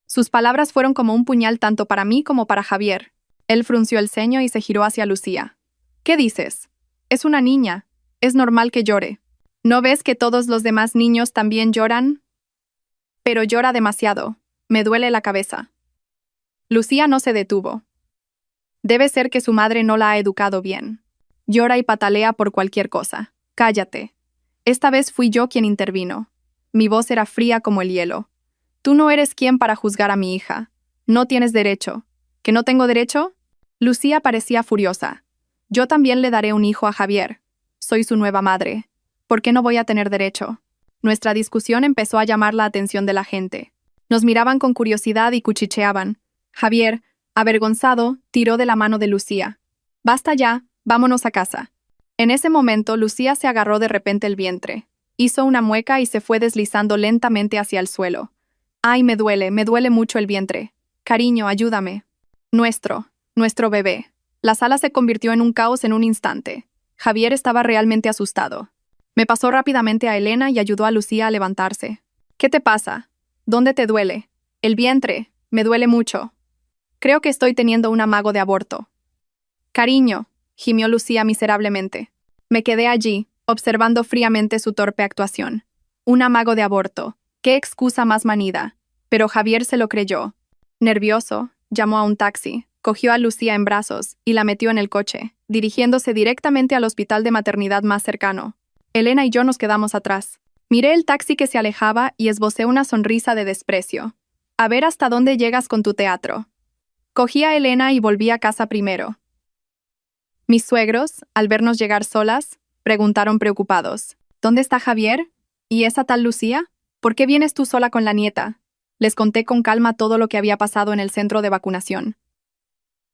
Sus palabras fueron como un puñal tanto para mí como para Javier. Él frunció el ceño y se giró hacia Lucía. ¿Qué dices? Es una niña. Es normal que llore. ¿No ves que todos los demás niños también lloran? Pero llora demasiado. Me duele la cabeza. Lucía no se detuvo. Debe ser que su madre no la ha educado bien. Llora y patalea por cualquier cosa. Cállate. Esta vez fui yo quien intervino. Mi voz era fría como el hielo. Tú no eres quien para juzgar a mi hija. No tienes derecho. ¿Que no tengo derecho? Lucía parecía furiosa. Yo también le daré un hijo a Javier. Soy su nueva madre. ¿Por qué no voy a tener derecho? Nuestra discusión empezó a llamar la atención de la gente. Nos miraban con curiosidad y cuchicheaban. Javier, avergonzado, tiró de la mano de Lucía. Basta ya, vámonos a casa. En ese momento, Lucía se agarró de repente el vientre. Hizo una mueca y se fue deslizando lentamente hacia el suelo. Ay, me duele mucho el vientre. Cariño, ayúdame. Nuestro bebé. La sala se convirtió en un caos en un instante. Javier estaba realmente asustado. Me pasó rápidamente a Elena y ayudó a Lucía a levantarse. ¿Qué te pasa? ¿Dónde te duele? El vientre. Me duele mucho. Creo que estoy teniendo un amago de aborto. Cariño, gimió Lucía miserablemente. Me quedé allí, observando fríamente su torpe actuación. Un amago de aborto. ¡Qué excusa más manida! Pero Javier se lo creyó. Nervioso, llamó a un taxi, cogió a Lucía en brazos y la metió en el coche, dirigiéndose directamente al hospital de maternidad más cercano. Elena y yo nos quedamos atrás. Miré el taxi que se alejaba y esbocé una sonrisa de desprecio. A ver hasta dónde llegas con tu teatro. Cogí a Elena y volví a casa primero. Mis suegros, al vernos llegar solas, preguntaron preocupados. ¿Dónde está Javier? ¿Y esa tal Lucía? ¿Por qué vienes tú sola con la nieta? Les conté con calma todo lo que había pasado en el centro de vacunación.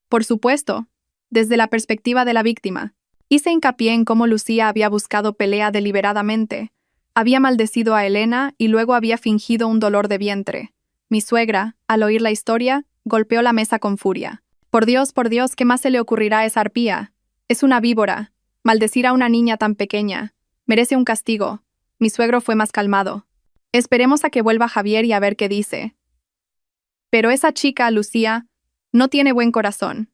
Por supuesto, desde la perspectiva de la víctima, hice hincapié en cómo Lucía había buscado pelea deliberadamente, había maldecido a Elena y luego había fingido un dolor de vientre. Mi suegra, al oír la historia, golpeó la mesa con furia. Por Dios, ¿qué más se le ocurrirá a esa arpía? Es una víbora. Maldecir a una niña tan pequeña. Merece un castigo. Mi suegro fue más calmado. Esperemos a que vuelva Javier y a ver qué dice. Pero esa chica, Lucía, no tiene buen corazón.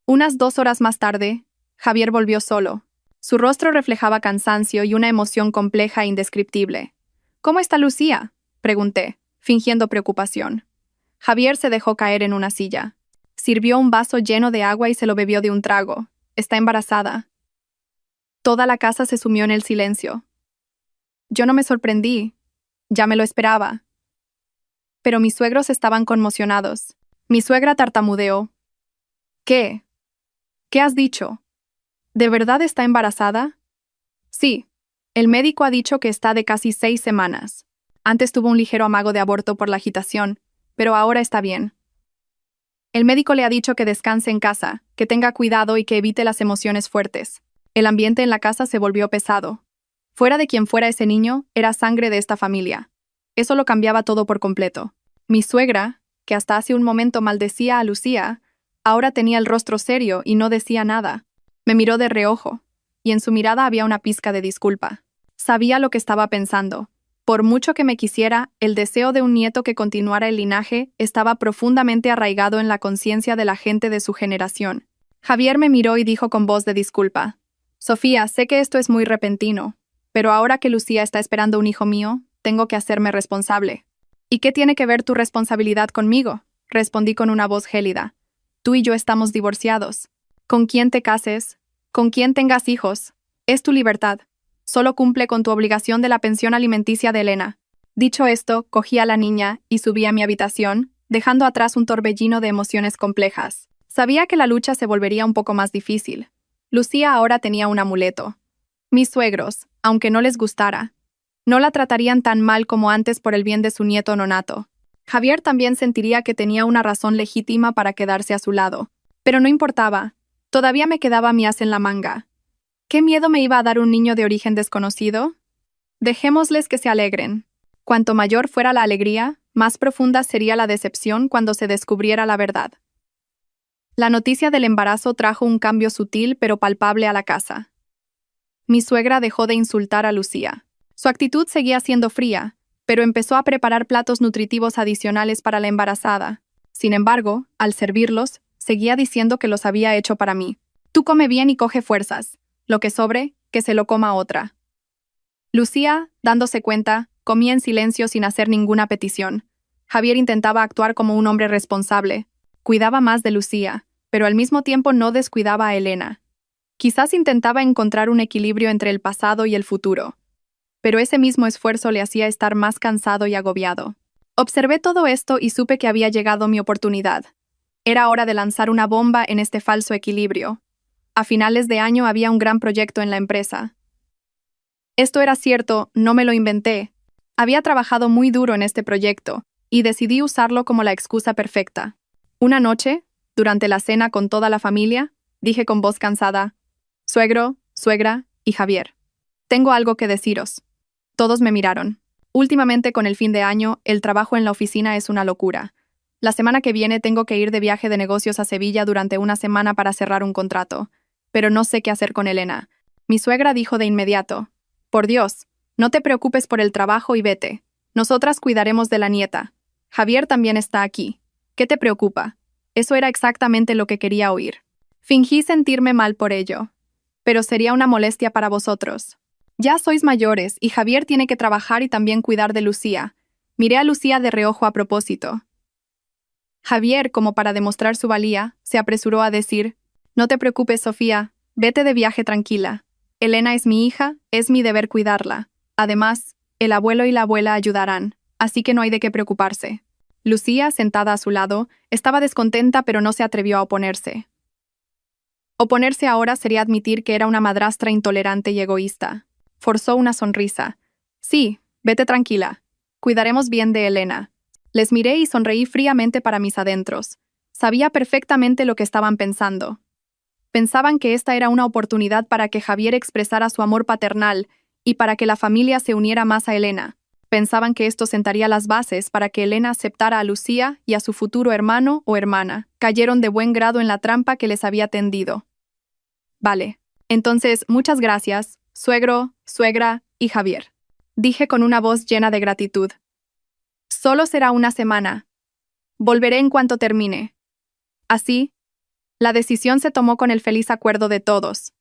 Unas 2 horas más tarde, Javier volvió solo. Su rostro reflejaba cansancio y una emoción compleja e indescriptible. ¿Cómo está Lucía?, pregunté, fingiendo preocupación. Javier se dejó caer en una silla. Sirvió un vaso lleno de agua y se lo bebió de un trago. Está embarazada. Toda la casa se sumió en el silencio. Yo no me sorprendí. Ya me lo esperaba. Pero mis suegros estaban conmocionados. Mi suegra tartamudeó. ¿Qué? ¿Qué has dicho? ¿De verdad está embarazada? Sí. El médico ha dicho que está de casi 6 semanas. Antes tuvo un ligero amago de aborto por la agitación, pero ahora está bien. El médico le ha dicho que descanse en casa, que tenga cuidado y que evite las emociones fuertes. El ambiente en la casa se volvió pesado. Fuera de quien fuera ese niño, era sangre de esta familia. Eso lo cambiaba todo por completo. Mi suegra, que hasta hace un momento maldecía a Lucía, ahora tenía el rostro serio y no decía nada. Me miró de reojo, y en su mirada había una pizca de disculpa. Sabía lo que estaba pensando. Por mucho que me quisiera, el deseo de un nieto que continuara el linaje estaba profundamente arraigado en la conciencia de la gente de su generación. Javier me miró y dijo con voz de disculpa. Sofía, sé que esto es muy repentino, pero ahora que Lucía está esperando un hijo mío, tengo que hacerme responsable. ¿Y qué tiene que ver tu responsabilidad conmigo?, respondí con una voz gélida. Tú y yo estamos divorciados. Con quien te cases, con quien tengas hijos, es tu libertad. Solo cumple con tu obligación de la pensión alimenticia de Elena. Dicho esto, cogí a la niña y subí a mi habitación, dejando atrás un torbellino de emociones complejas. Sabía que la lucha se volvería un poco más difícil. Lucía ahora tenía un amuleto. Mis suegros, aunque no les gustara, no la tratarían tan mal como antes por el bien de su nieto nonato. Javier también sentiría que tenía una razón legítima para quedarse a su lado. Pero no importaba, todavía me quedaba mi as en la manga. ¿Qué miedo me iba a dar un niño de origen desconocido? Dejémosles que se alegren. Cuanto mayor fuera la alegría, más profunda sería la decepción cuando se descubriera la verdad. La noticia del embarazo trajo un cambio sutil pero palpable a la casa. Mi suegra dejó de insultar a Lucía. Su actitud seguía siendo fría, pero empezó a preparar platos nutritivos adicionales para la embarazada. Sin embargo, al servirlos, seguía diciendo que los había hecho para mí. Tú come bien y coge fuerzas. Lo que sobre, que se lo coma otra. Lucía, dándose cuenta, comía en silencio sin hacer ninguna petición. Javier intentaba actuar como un hombre responsable. Cuidaba más de Lucía, pero al mismo tiempo no descuidaba a Elena. Quizás intentaba encontrar un equilibrio entre el pasado y el futuro. Pero ese mismo esfuerzo le hacía estar más cansado y agobiado. Observé todo esto y supe que había llegado mi oportunidad. Era hora de lanzar una bomba en este falso equilibrio. A finales de año había un gran proyecto en la empresa. Esto era cierto, no me lo inventé. Había trabajado muy duro en este proyecto, y decidí usarlo como la excusa perfecta. Una noche, durante la cena con toda la familia, dije con voz cansada: «Suegro, suegra y Javier, tengo algo que deciros». Todos me miraron. Últimamente, con el fin de año, el trabajo en la oficina es una locura. La semana que viene tengo que ir de viaje de negocios a Sevilla durante una semana para cerrar un contrato. Pero no sé qué hacer con Elena. Mi suegra dijo de inmediato: «Por Dios, no te preocupes por el trabajo y vete. Nosotras cuidaremos de la nieta. Javier también está aquí. ¿Qué te preocupa?». Eso era exactamente lo que quería oír. Fingí sentirme mal por ello. Pero sería una molestia para vosotros. Ya sois mayores y Javier tiene que trabajar y también cuidar de Lucía. Miré a Lucía de reojo a propósito. Javier, como para demostrar su valía, se apresuró a decir: «No te preocupes, Sofía, vete de viaje tranquila. Elena es mi hija, es mi deber cuidarla. Además, el abuelo y la abuela ayudarán, así que no hay de qué preocuparse». Lucía, sentada a su lado, estaba descontenta pero no se atrevió a oponerse. Oponerse ahora sería admitir que era una madrastra intolerante y egoísta. Forzó una sonrisa. «Sí, vete tranquila. Cuidaremos bien de Elena». Les miré y sonreí fríamente para mis adentros. Sabía perfectamente lo que estaban pensando. Pensaban que esta era una oportunidad para que Javier expresara su amor paternal y para que la familia se uniera más a Elena. Pensaban que esto sentaría las bases para que Elena aceptara a Lucía y a su futuro hermano o hermana. Cayeron de buen grado en la trampa que les había tendido. «Vale. Entonces, muchas gracias, suegro, suegra y Javier», dije con una voz llena de gratitud. «Solo será una semana. Volveré en cuanto termine». Así, la decisión se tomó con el feliz acuerdo de todos,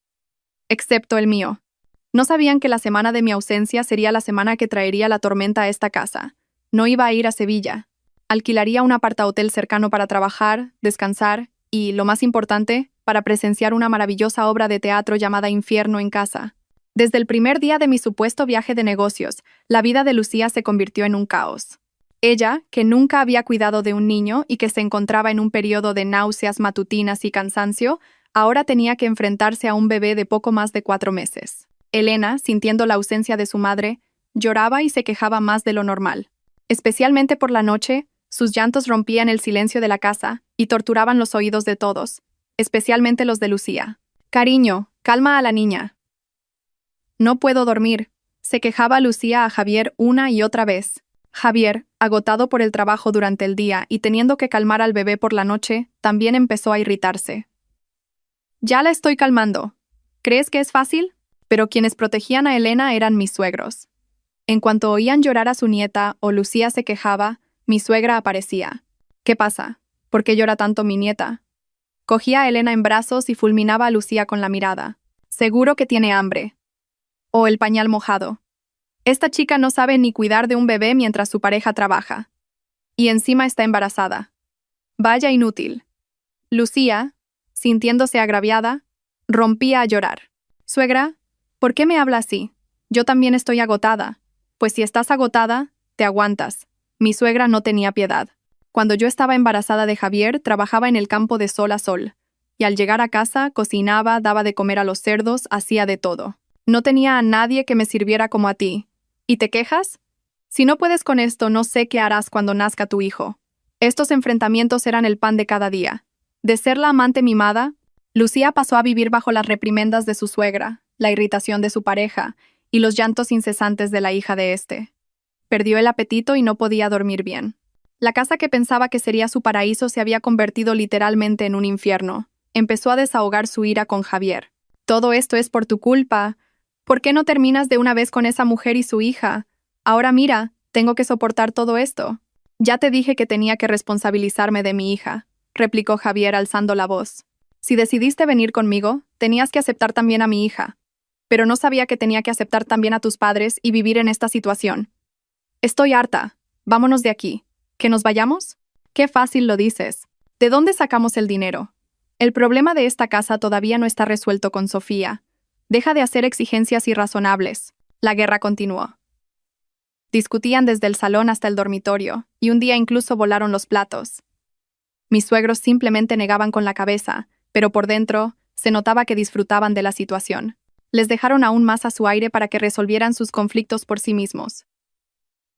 excepto el mío. No sabían que la semana de mi ausencia sería la semana que traería la tormenta a esta casa. No iba a ir a Sevilla. Alquilaría un apartahotel cercano para trabajar, descansar y, lo más importante, para presenciar una maravillosa obra de teatro llamada Infierno en casa. Desde el primer día de mi supuesto viaje de negocios, la vida de Lucía se convirtió en un caos. Ella, que nunca había cuidado de un niño y que se encontraba en un periodo de náuseas matutinas y cansancio, ahora tenía que enfrentarse a un bebé de poco más de 4 meses. Elena, sintiendo la ausencia de su madre, lloraba y se quejaba más de lo normal. Especialmente por la noche, sus llantos rompían el silencio de la casa y torturaban los oídos de todos, especialmente los de Lucía. «Cariño, calma a la niña». «No puedo dormir», se quejaba Lucía a Javier una y otra vez. Javier, agotado por el trabajo durante el día y teniendo que calmar al bebé por la noche, también empezó a irritarse. «Ya la estoy calmando. ¿Crees que es fácil?». Pero quienes protegían a Elena eran mis suegros. En cuanto oían llorar a su nieta o Lucía se quejaba, mi suegra aparecía. «¿Qué pasa? ¿Por qué llora tanto mi nieta?». Cogía a Elena en brazos y fulminaba a Lucía con la mirada. «Seguro que tiene hambre». O el pañal mojado. «Esta chica no sabe ni cuidar de un bebé mientras su pareja trabaja. Y encima está embarazada. Vaya inútil». Lucía, sintiéndose agraviada, rompía a llorar. «Suegra, ¿por qué me habla así? Yo también estoy agotada». «Pues si estás agotada, te aguantas». Mi suegra no tenía piedad. Cuando yo estaba embarazada de Javier, trabajaba en el campo de sol a sol. Y al llegar a casa, cocinaba, daba de comer a los cerdos, hacía de todo. No tenía a nadie que me sirviera como a ti. ¿Y te quejas? Si no puedes con esto, no sé qué harás cuando nazca tu hijo. Estos enfrentamientos eran el pan de cada día. De ser la amante mimada, Lucía pasó a vivir bajo las reprimendas de su suegra, la irritación de su pareja y los llantos incesantes de la hija de éste. Perdió el apetito y no podía dormir bien. La casa que pensaba que sería su paraíso se había convertido literalmente en un infierno. Empezó a desahogar su ira con Javier. Todo esto es por tu culpa. ¿Por qué no terminas de una vez con esa mujer y su hija? Ahora mira, tengo que soportar todo esto. Ya te dije que tenía que responsabilizarme de mi hija, replicó Javier alzando la voz. Si decidiste venir conmigo, tenías que aceptar también a mi hija. Pero no sabía que tenía que aceptar también a tus padres y vivir en esta situación. Estoy harta. Vámonos de aquí. ¿Que nos vayamos? Qué fácil lo dices. ¿De dónde sacamos el dinero? El problema de esta casa todavía no está resuelto con Sofía. Deja de hacer exigencias irrazonables. La guerra continuó. Discutían desde el salón hasta el dormitorio, y un día incluso volaron los platos. Mis suegros simplemente negaban con la cabeza, pero por dentro se notaba que disfrutaban de la situación. Les dejaron aún más a su aire para que resolvieran sus conflictos por sí mismos.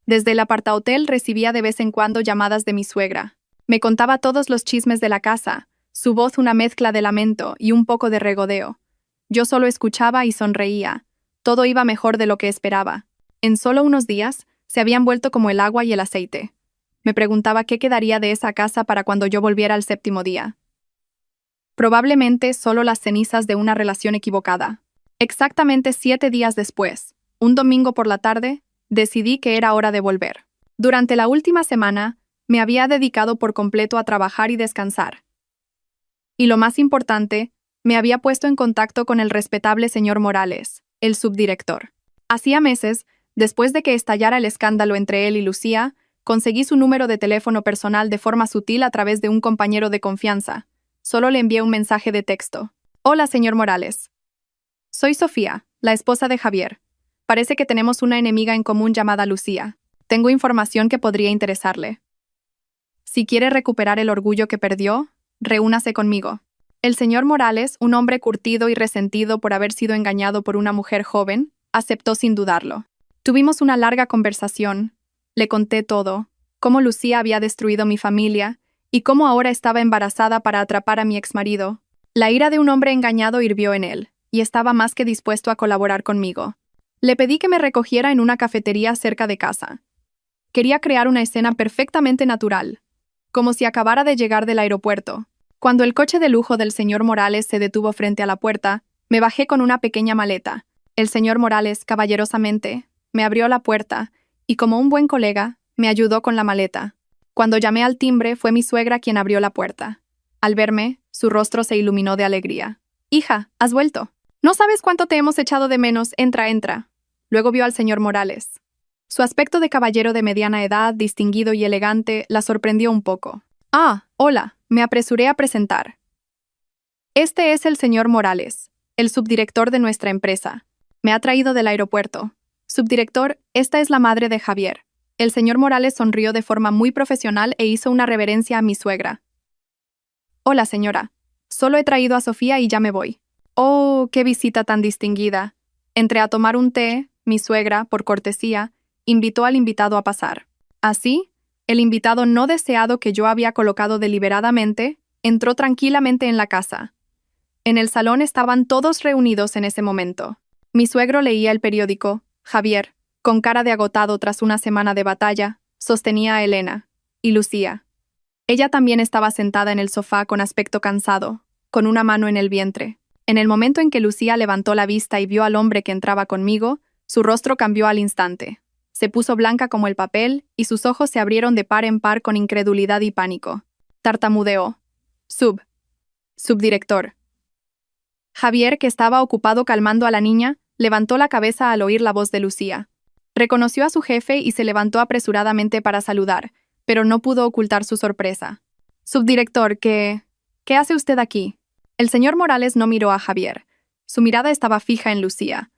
Desde el apartahotel recibía de vez en cuando llamadas de mi suegra. Me contaba todos los chismes de la casa, su voz una mezcla de lamento y un poco de regodeo. Yo solo escuchaba y sonreía. Todo iba mejor de lo que esperaba. En solo unos días, se habían vuelto como el agua y el aceite. Me preguntaba qué quedaría de esa casa para cuando yo volviera al séptimo día. Probablemente solo las cenizas de una relación equivocada. Exactamente 7 días después, un domingo por la tarde, decidí que era hora de volver. Durante la última semana, me había dedicado por completo a trabajar y descansar. Y lo más importante, me había puesto en contacto con el respetable señor Morales, el subdirector. Hacía meses, después de que estallara el escándalo entre él y Lucía, conseguí su número de teléfono personal de forma sutil a través de un compañero de confianza. Solo le envié un mensaje de texto. Hola, señor Morales. Soy Sofía, la esposa de Javier. Parece que tenemos una enemiga en común llamada Lucía. Tengo información que podría interesarle. Si quiere recuperar el orgullo que perdió, reúnase conmigo. El señor Morales, un hombre curtido y resentido por haber sido engañado por una mujer joven, aceptó sin dudarlo. Tuvimos una larga conversación. Le conté todo, cómo Lucía había destruido mi familia y cómo ahora estaba embarazada para atrapar a mi exmarido. La ira de un hombre engañado hirvió en él, y estaba más que dispuesto a colaborar conmigo. Le pedí que me recogiera en una cafetería cerca de casa. Quería crear una escena perfectamente natural, como si acabara de llegar del aeropuerto. Cuando el coche de lujo del señor Morales se detuvo frente a la puerta, me bajé con una pequeña maleta. El señor Morales, caballerosamente, me abrió la puerta y, como un buen colega, me ayudó con la maleta. Cuando llamé al timbre, fue mi suegra quien abrió la puerta. Al verme, su rostro se iluminó de alegría. «Hija, has vuelto. No sabes cuánto te hemos echado de menos. Entra, entra». Luego vio al señor Morales. Su aspecto de caballero de mediana edad, distinguido y elegante, la sorprendió un poco. «Ah, hola», me apresuré a presentar. «Este es el señor Morales, el subdirector de nuestra empresa. Me ha traído del aeropuerto. Subdirector, esta es la madre de Javier». El señor Morales sonrió de forma muy profesional e hizo una reverencia a mi suegra. «Hola, señora. Solo he traído a Sofía y ya me voy». «Oh, qué visita tan distinguida». Entré a tomar un té, mi suegra, por cortesía, invitó al invitado a pasar. Así, el invitado no deseado que yo había colocado deliberadamente, entró tranquilamente en la casa. En el salón estaban todos reunidos en ese momento. Mi suegro leía el periódico. Javier, con cara de agotado tras una semana de batalla, sostenía a Elena y Lucía. Ella también estaba sentada en el sofá con aspecto cansado, con una mano en el vientre. En el momento en que Lucía levantó la vista y vio al hombre que entraba conmigo, su rostro cambió al instante. Se puso blanca como el papel y sus ojos se abrieron de par en par con incredulidad y pánico. Tartamudeó. Subdirector. Javier, que estaba ocupado calmando a la niña, levantó la cabeza al oír la voz de Lucía. Reconoció a su jefe y se levantó apresuradamente para saludar, pero no pudo ocultar su sorpresa. Subdirector, ¿qué hace usted aquí? El señor Morales no miró a Javier. Su mirada estaba fija en Lucía.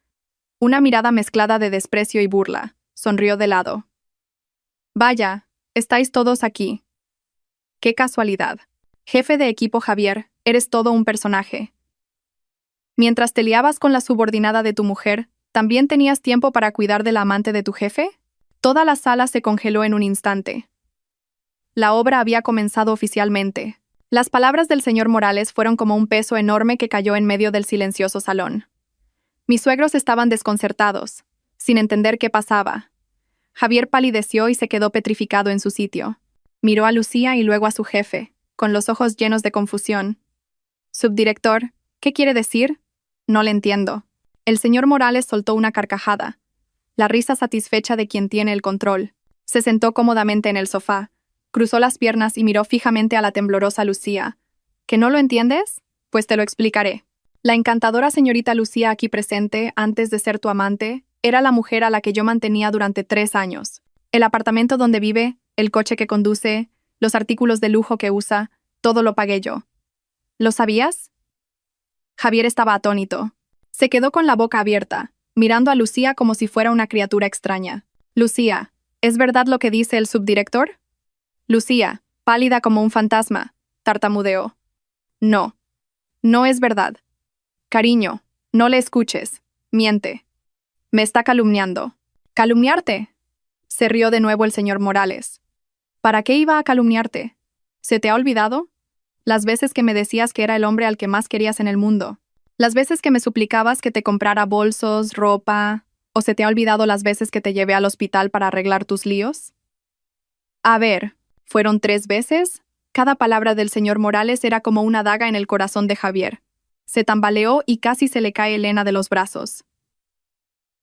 Una mirada mezclada de desprecio y burla. Sonrió de lado. Vaya, estáis todos aquí. Qué casualidad. Jefe de equipo Javier, eres todo un personaje. Mientras te liabas con la subordinada de tu mujer, ¿también tenías tiempo para cuidar de la amante de tu jefe? Toda la sala se congeló en un instante. La obra había comenzado oficialmente. Las palabras del señor Morales fueron como un peso enorme que cayó en medio del silencioso salón. Mis suegros estaban desconcertados, sin entender qué pasaba. Javier palideció y se quedó petrificado en su sitio. Miró a Lucía y luego a su jefe, con los ojos llenos de confusión. Subdirector, ¿qué quiere decir? No le entiendo. El señor Morales soltó una carcajada, la risa satisfecha de quien tiene el control. Se sentó cómodamente en el sofá, cruzó las piernas y miró fijamente a la temblorosa Lucía. ¿Que no lo entiendes? Pues te lo explicaré. La encantadora señorita Lucía aquí presente, antes de ser tu amante, era la mujer a la que yo mantenía durante 3 años. El apartamento donde vive, el coche que conduce, los artículos de lujo que usa, todo lo pagué yo. ¿Lo sabías? Javier estaba atónito. Se quedó con la boca abierta, mirando a Lucía como si fuera una criatura extraña. Lucía, ¿es verdad lo que dice el subdirector? Lucía, pálida como un fantasma, tartamudeó. No. No es verdad. Cariño, no le escuches. Miente. Me está calumniando. ¿Calumniarte? Se rió de nuevo el señor Morales. ¿Para qué iba a calumniarte? ¿Se te ha olvidado? Las veces que me decías que era el hombre al que más querías en el mundo. Las veces que me suplicabas que te comprara bolsos, ropa. ¿O se te ha olvidado las veces que te llevé al hospital para arreglar tus líos? A ver, ¿fueron 3 veces? Cada palabra del señor Morales era como una daga en el corazón de Javier. Se tambaleó y casi se le cae Elena de los brazos.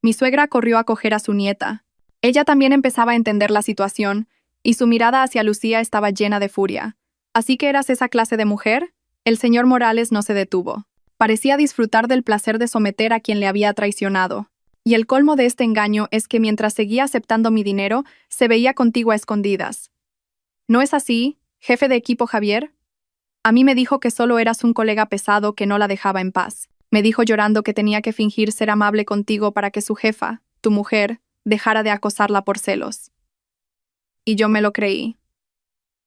Mi suegra corrió a coger a su nieta. Ella también empezaba a entender la situación, y su mirada hacia Lucía estaba llena de furia. ¿Así que eras esa clase de mujer? El señor Morales no se detuvo. Parecía disfrutar del placer de someter a quien le había traicionado. Y el colmo de este engaño es que mientras seguía aceptando mi dinero, se veía contigo a escondidas. ¿No es así, jefe de equipo Javier? A mí me dijo que solo eras un colega pesado que no la dejaba en paz. Me dijo llorando que tenía que fingir ser amable contigo para que su jefa, tu mujer, dejara de acosarla por celos. Y yo me lo creí.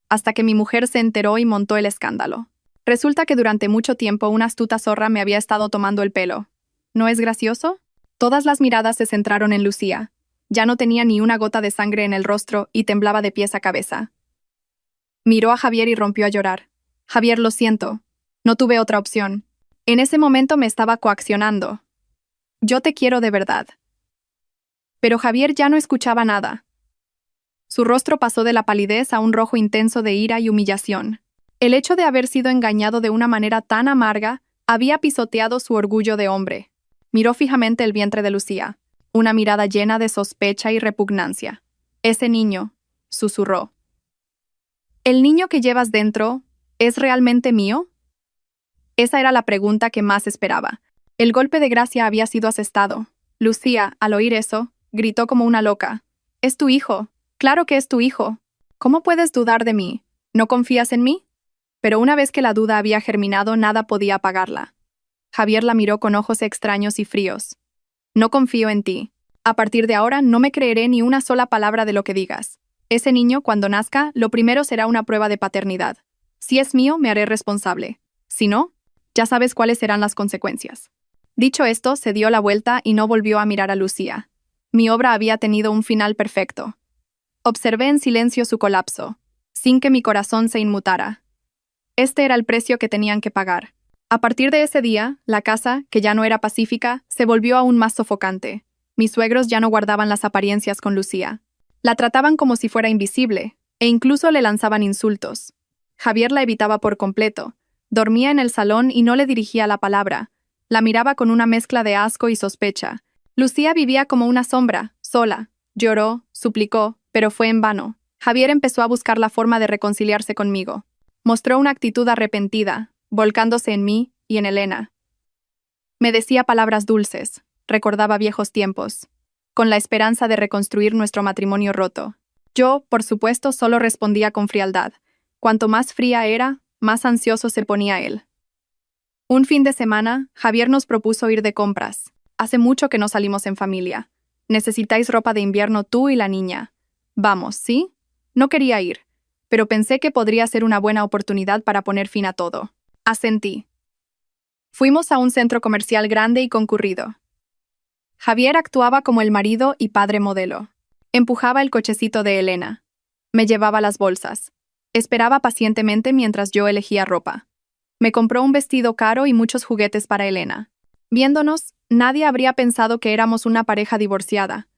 Hasta que mi mujer se enteró y montó el escándalo. Resulta que durante mucho tiempo una astuta zorra me había estado tomando el pelo. ¿No es gracioso? Todas las miradas se centraron en Lucía. Ya no tenía ni una gota de sangre en el rostro y temblaba de pies a cabeza. Miró a Javier y rompió a llorar. Javier, lo siento. No tuve otra opción. En ese momento me estaba coaccionando. Yo te quiero de verdad. Pero Javier ya no escuchaba nada. Su rostro pasó de la palidez a un rojo intenso de ira y humillación. El hecho de haber sido engañado de una manera tan amarga había pisoteado su orgullo de hombre. Miró fijamente el vientre de Lucía, una mirada llena de sospecha y repugnancia. Ese niño, susurró. ¿El niño que llevas dentro es realmente mío? Esa era la pregunta que más esperaba. El golpe de gracia había sido asestado. Lucía, al oír eso, gritó como una loca. «Es tu hijo. Claro que es tu hijo. ¿Cómo puedes dudar de mí? ¿No confías en mí?» Pero una vez que la duda había germinado, nada podía apagarla. Javier la miró con ojos extraños y fríos. «No confío en ti. A partir de ahora no me creeré ni una sola palabra de lo que digas. Ese niño, cuando nazca, lo primero será una prueba de paternidad. Si es mío, me haré responsable. Si no, ya sabes cuáles serán las consecuencias». Dicho esto, se dio la vuelta y no volvió a mirar a Lucía. Mi obra había tenido un final perfecto. Observé en silencio su colapso, sin que mi corazón se inmutara. Este era el precio que tenían que pagar. A partir de ese día, la casa, que ya no era pacífica, se volvió aún más sofocante. Mis suegros ya no guardaban las apariencias con Lucía. La trataban como si fuera invisible, e incluso le lanzaban insultos. Javier la evitaba por completo. Dormía en el salón y no le dirigía la palabra. La miraba con una mezcla de asco y sospecha. Lucía vivía como una sombra, sola. Lloró, suplicó, pero fue en vano. Javier empezó a buscar la forma de reconciliarse conmigo. Mostró una actitud arrepentida, volcándose en mí y en Elena. Me decía palabras dulces, recordaba viejos tiempos, con la esperanza de reconstruir nuestro matrimonio roto. Yo, por supuesto, solo respondía con frialdad. Cuanto más fría era, más ansioso se ponía él. Un fin de semana, Javier nos propuso ir de compras. Hace mucho que no salimos en familia. Necesitáis ropa de invierno tú y la niña. Vamos, ¿sí? No quería ir, pero pensé que podría ser una buena oportunidad para poner fin a todo. Asentí. Fuimos a un centro comercial grande y concurrido. Javier actuaba como el marido y padre modelo. Empujaba el cochecito de Elena. Me llevaba las bolsas. Esperaba pacientemente mientras yo elegía ropa. Me compró un vestido caro y muchos juguetes para Elena. Viéndonos, nadie habría pensado que éramos una pareja divorciada.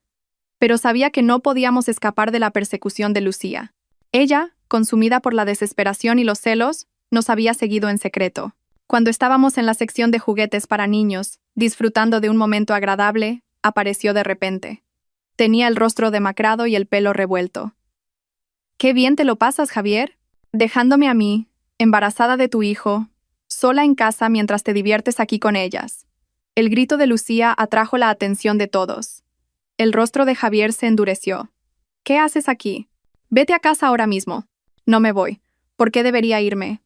Pero sabía que no podíamos escapar de la persecución de Lucía. Ella, consumida por la desesperación y los celos, nos había seguido en secreto. Cuando estábamos en la sección de juguetes para niños, disfrutando de un momento agradable, apareció de repente. Tenía el rostro demacrado y el pelo revuelto. «¡Qué bien te lo pasas, Javier! Dejándome a mí, embarazada de tu hijo, sola en casa mientras te diviertes aquí con ellas». El grito de Lucía atrajo la atención de todos. El rostro de Javier se endureció. «¿Qué haces aquí? Vete a casa ahora mismo». «No me voy. ¿Por qué debería irme?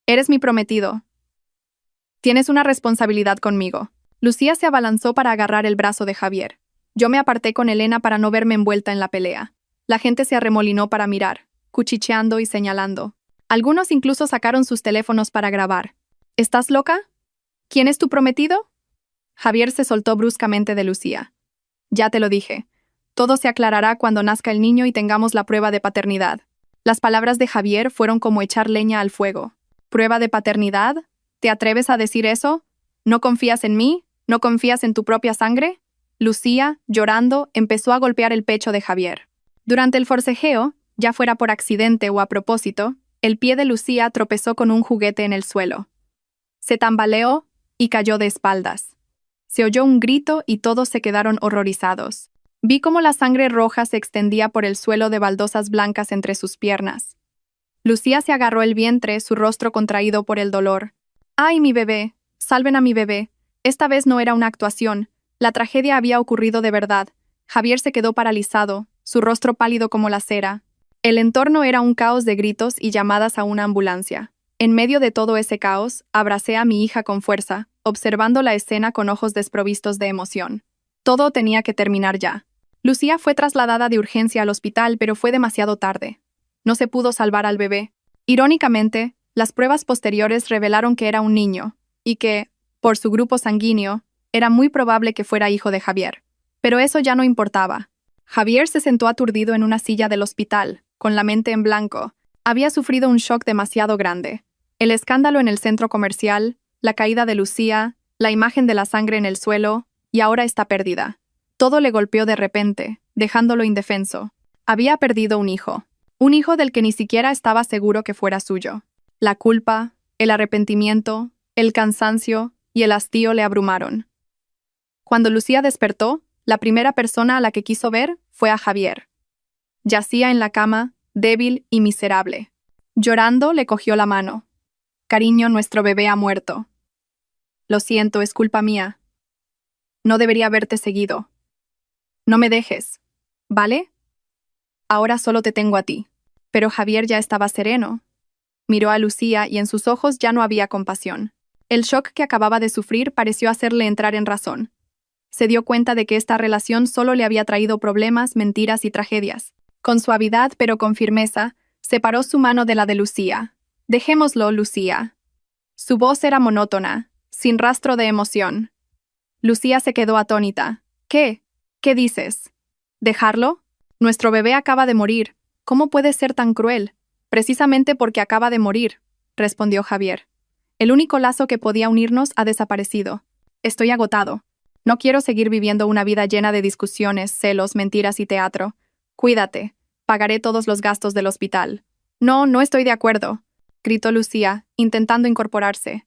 Eres mi prometido. Tienes una responsabilidad conmigo». Lucía se abalanzó para agarrar el brazo de Javier. Yo me aparté con Elena para no verme envuelta en la pelea. La gente se arremolinó para mirar, cuchicheando y señalando. Algunos incluso sacaron sus teléfonos para grabar. «¿Estás loca? ¿Quién es tu prometido?» Javier se soltó bruscamente de Lucía. «Ya te lo dije. Todo se aclarará cuando nazca el niño y tengamos la prueba de paternidad». Las palabras de Javier fueron como echar leña al fuego. «¿Prueba de paternidad? ¿Te atreves a decir eso? ¿No confías en mí? ¿No confías en tu propia sangre?» Lucía, llorando, empezó a golpear el pecho de Javier. Durante el forcejeo, ya fuera por accidente o a propósito, el pie de Lucía tropezó con un juguete en el suelo. Se tambaleó y cayó de espaldas. Se oyó un grito y todos se quedaron horrorizados. Vi cómo la sangre roja se extendía por el suelo de baldosas blancas entre sus piernas. Lucía se agarró el vientre, su rostro contraído por el dolor. «¡Ay, mi bebé! ¡Salven a mi bebé!». Esta vez no era una actuación. La tragedia había ocurrido de verdad. Javier se quedó paralizado, su rostro pálido como la cera. El entorno era un caos de gritos y llamadas a una ambulancia. En medio de todo ese caos, abracé a mi hija con fuerza, observando la escena con ojos desprovistos de emoción. Todo tenía que terminar ya. Lucía fue trasladada de urgencia al hospital, pero fue demasiado tarde. No se pudo salvar al bebé. Irónicamente, las pruebas posteriores revelaron que era un niño, y que, por su grupo sanguíneo, era muy probable que fuera hijo de Javier. Pero eso ya no importaba. Javier se sentó aturdido en una silla del hospital, con la mente en blanco. Había sufrido un shock demasiado grande. El escándalo en el centro comercial, la caída de Lucía, la imagen de la sangre en el suelo, y ahora está perdida. Todo le golpeó de repente, dejándolo indefenso. Había perdido un hijo del que ni siquiera estaba seguro que fuera suyo. La culpa, el arrepentimiento, el cansancio y el hastío le abrumaron. Cuando Lucía despertó, la primera persona a la que quiso ver fue a Javier. Yacía en la cama, débil y miserable. Llorando, le cogió la mano. «Cariño, nuestro bebé ha muerto. Lo siento, es culpa mía. No debería haberte seguido. No me dejes, ¿vale? Ahora solo te tengo a ti». Pero Javier ya estaba sereno. Miró a Lucía y en sus ojos ya no había compasión. El shock que acababa de sufrir pareció hacerle entrar en razón. Se dio cuenta de que esta relación solo le había traído problemas, mentiras y tragedias. Con suavidad, pero con firmeza, separó su mano de la de Lucía. «Dejémoslo, Lucía». Su voz era monótona, sin rastro de emoción. Lucía se quedó atónita. «¿Qué? ¿Qué dices? ¿Dejarlo? Nuestro bebé acaba de morir. ¿Cómo puedes ser tan cruel?» «Precisamente porque acaba de morir», respondió Javier. «El único lazo que podía unirnos ha desaparecido. Estoy agotado. No quiero seguir viviendo una vida llena de discusiones, celos, mentiras y teatro. Cuídate. Pagaré todos los gastos del hospital». «No, no estoy de acuerdo», gritó Lucía, intentando incorporarse.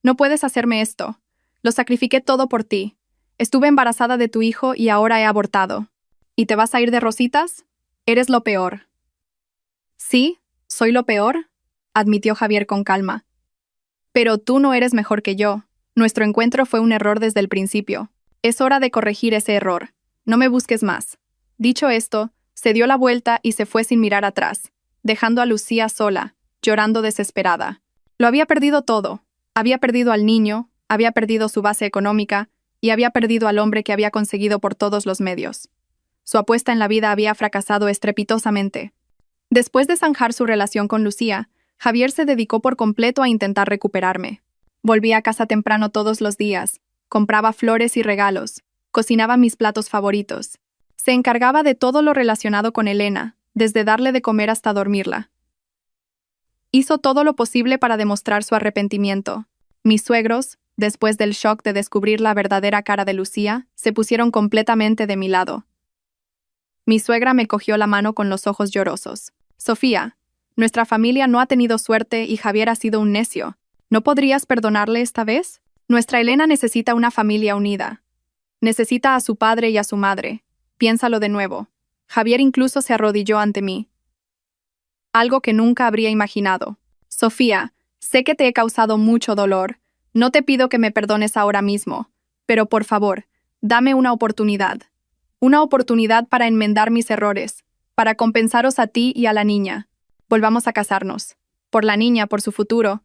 «No puedes hacerme esto. Lo sacrifiqué todo por ti. Estuve embarazada de tu hijo y ahora he abortado. ¿Y te vas a ir de rositas? Eres lo peor». «Sí, soy lo peor», admitió Javier con calma. «Pero tú no eres mejor que yo. Nuestro encuentro fue un error desde el principio. Es hora de corregir ese error. No me busques más». Dicho esto, se dio la vuelta y se fue sin mirar atrás, dejando a Lucía sola, llorando desesperada. Lo había perdido todo. Había perdido al niño, había perdido su base económica y había perdido al hombre que había conseguido por todos los medios. Su apuesta en la vida había fracasado estrepitosamente. Después de zanjar su relación con Lucía, Javier se dedicó por completo a intentar recuperarme. Volvía a casa temprano todos los días, compraba flores y regalos, cocinaba mis platos favoritos. Se encargaba de todo lo relacionado con Elena, desde darle de comer hasta dormirla. Hizo todo lo posible para demostrar su arrepentimiento. Mis suegros, después del shock de descubrir la verdadera cara de Lucía, se pusieron completamente de mi lado. Mi suegra me cogió la mano con los ojos llorosos. Sofía, nuestra familia no ha tenido suerte y Javier ha sido un necio. ¿No podrías perdonarle esta vez? Nuestra Elena necesita una familia unida. Necesita a su padre y a su madre. Piénsalo de nuevo. Javier incluso se arrodilló ante mí. Algo que nunca habría imaginado. Sofía, sé que te he causado mucho dolor. No te pido que me perdones ahora mismo, pero por favor, dame una oportunidad. Una oportunidad para enmendar mis errores, para compensaros a ti y a la niña. Volvamos a casarnos. Por la niña, por su futuro.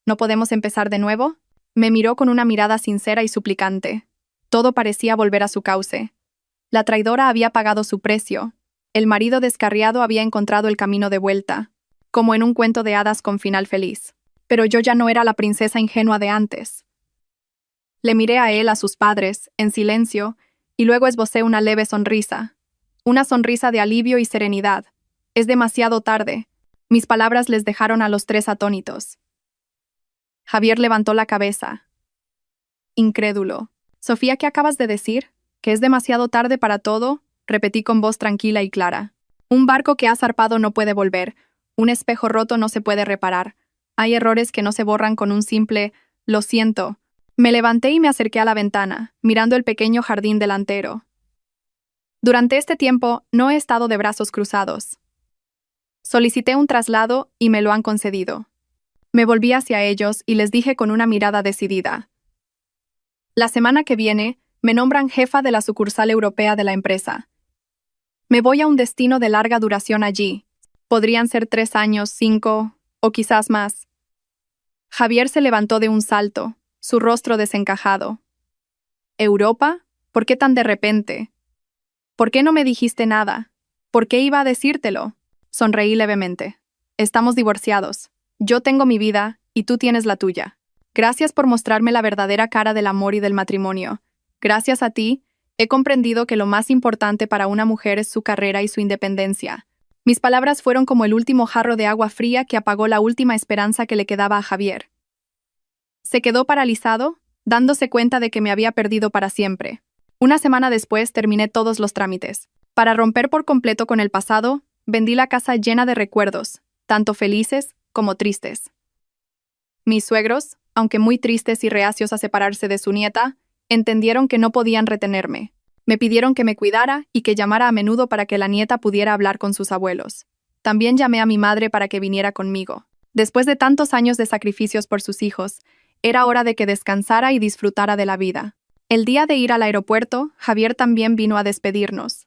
¿No podemos empezar de nuevo? Me miró con una mirada sincera y suplicante. Todo parecía volver a su cauce. La traidora había pagado su precio. El marido descarriado había encontrado el camino de vuelta, como en un cuento de hadas con final feliz. Pero yo ya no era la princesa ingenua de antes. Le miré a él, a sus padres, en silencio, y luego esbocé una leve sonrisa. Una sonrisa de alivio y serenidad. Es demasiado tarde. Mis palabras les dejaron a los tres atónitos. Javier levantó la cabeza. Incrédulo. Sofía, ¿qué acabas de decir? ¿Que es demasiado tarde para todo? Repetí con voz tranquila y clara. Un barco que ha zarpado no puede volver. Un espejo roto no se puede reparar. Hay errores que no se borran con un simple «lo siento». Me levanté y me acerqué a la ventana, mirando el pequeño jardín delantero. Durante este tiempo no he estado de brazos cruzados. Solicité un traslado y me lo han concedido. Me volví hacia ellos y les dije con una mirada decidida. La semana que viene me nombran jefa de la sucursal europea de la empresa. Me voy a un destino de larga duración allí. Podrían ser 3 años, 5 o quizás más. Javier se levantó de un salto, su rostro desencajado. ¿Europa? ¿Por qué tan de repente? ¿Por qué no me dijiste nada? ¿Por qué iba a decírtelo? Sonreí levemente. Estamos divorciados. Yo tengo mi vida y tú tienes la tuya. Gracias por mostrarme la verdadera cara del amor y del matrimonio. Gracias a ti, he comprendido que lo más importante para una mujer es su carrera y su independencia. Mis palabras fueron como el último jarro de agua fría que apagó la última esperanza que le quedaba a Javier. Se quedó paralizado, dándose cuenta de que me había perdido para siempre. Una semana después terminé todos los trámites. Para romper por completo con el pasado, vendí la casa llena de recuerdos, tanto felices como tristes. Mis suegros, aunque muy tristes y reacios a separarse de su nieta, entendieron que no podían retenerme. Me pidieron que me cuidara y que llamara a menudo para que la nieta pudiera hablar con sus abuelos. También llamé a mi madre para que viniera conmigo. Después de tantos años de sacrificios por sus hijos, era hora de que descansara y disfrutara de la vida. El día de ir al aeropuerto, Javier también vino a despedirnos.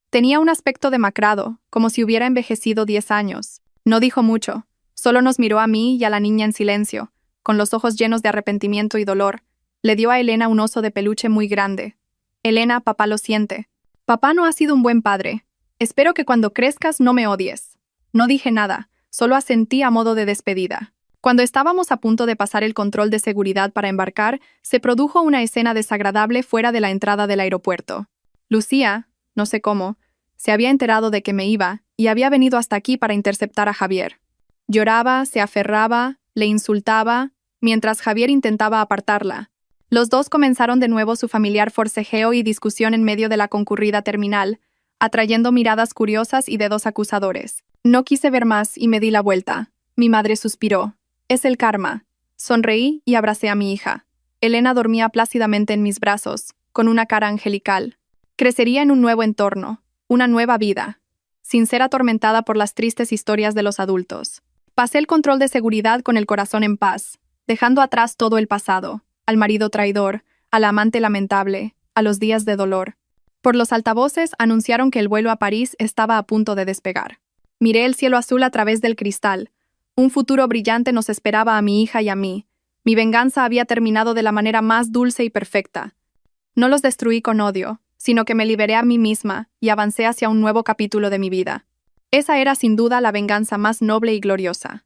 Tenía un aspecto demacrado, como si hubiera envejecido 10 años. No dijo mucho, solo nos miró a mí y a la niña en silencio, con los ojos llenos de arrepentimiento y dolor. Le dio a Elena un oso de peluche muy grande. Elena, papá lo siente. Papá no ha sido un buen padre. Espero que cuando crezcas no me odies. No dije nada, solo asentí a modo de despedida. Cuando estábamos a punto de pasar el control de seguridad para embarcar, se produjo una escena desagradable fuera de la entrada del aeropuerto. Lucía, no sé cómo, se había enterado de que me iba y había venido hasta aquí para interceptar a Javier. Lloraba, se aferraba, le insultaba, mientras Javier intentaba apartarla. Los dos comenzaron de nuevo su familiar forcejeo y discusión en medio de la concurrida terminal, atrayendo miradas curiosas y dedos acusadores. No quise ver más y me di la vuelta. Mi madre suspiró. Es el karma. Sonreí y abracé a mi hija. Elena dormía plácidamente en mis brazos, con una cara angelical. Crecería en un nuevo entorno, una nueva vida, sin ser atormentada por las tristes historias de los adultos. Pasé el control de seguridad con el corazón en paz, dejando atrás todo el pasado, al marido traidor, al amante lamentable, a los días de dolor. Por los altavoces anunciaron que el vuelo a París estaba a punto de despegar. Miré el cielo azul a través del cristal. Un futuro brillante nos esperaba a mi hija y a mí. Mi venganza había terminado de la manera más dulce y perfecta. No los destruí con odio, sino que me liberé a mí misma y avancé hacia un nuevo capítulo de mi vida. Esa era sin duda la venganza más noble y gloriosa.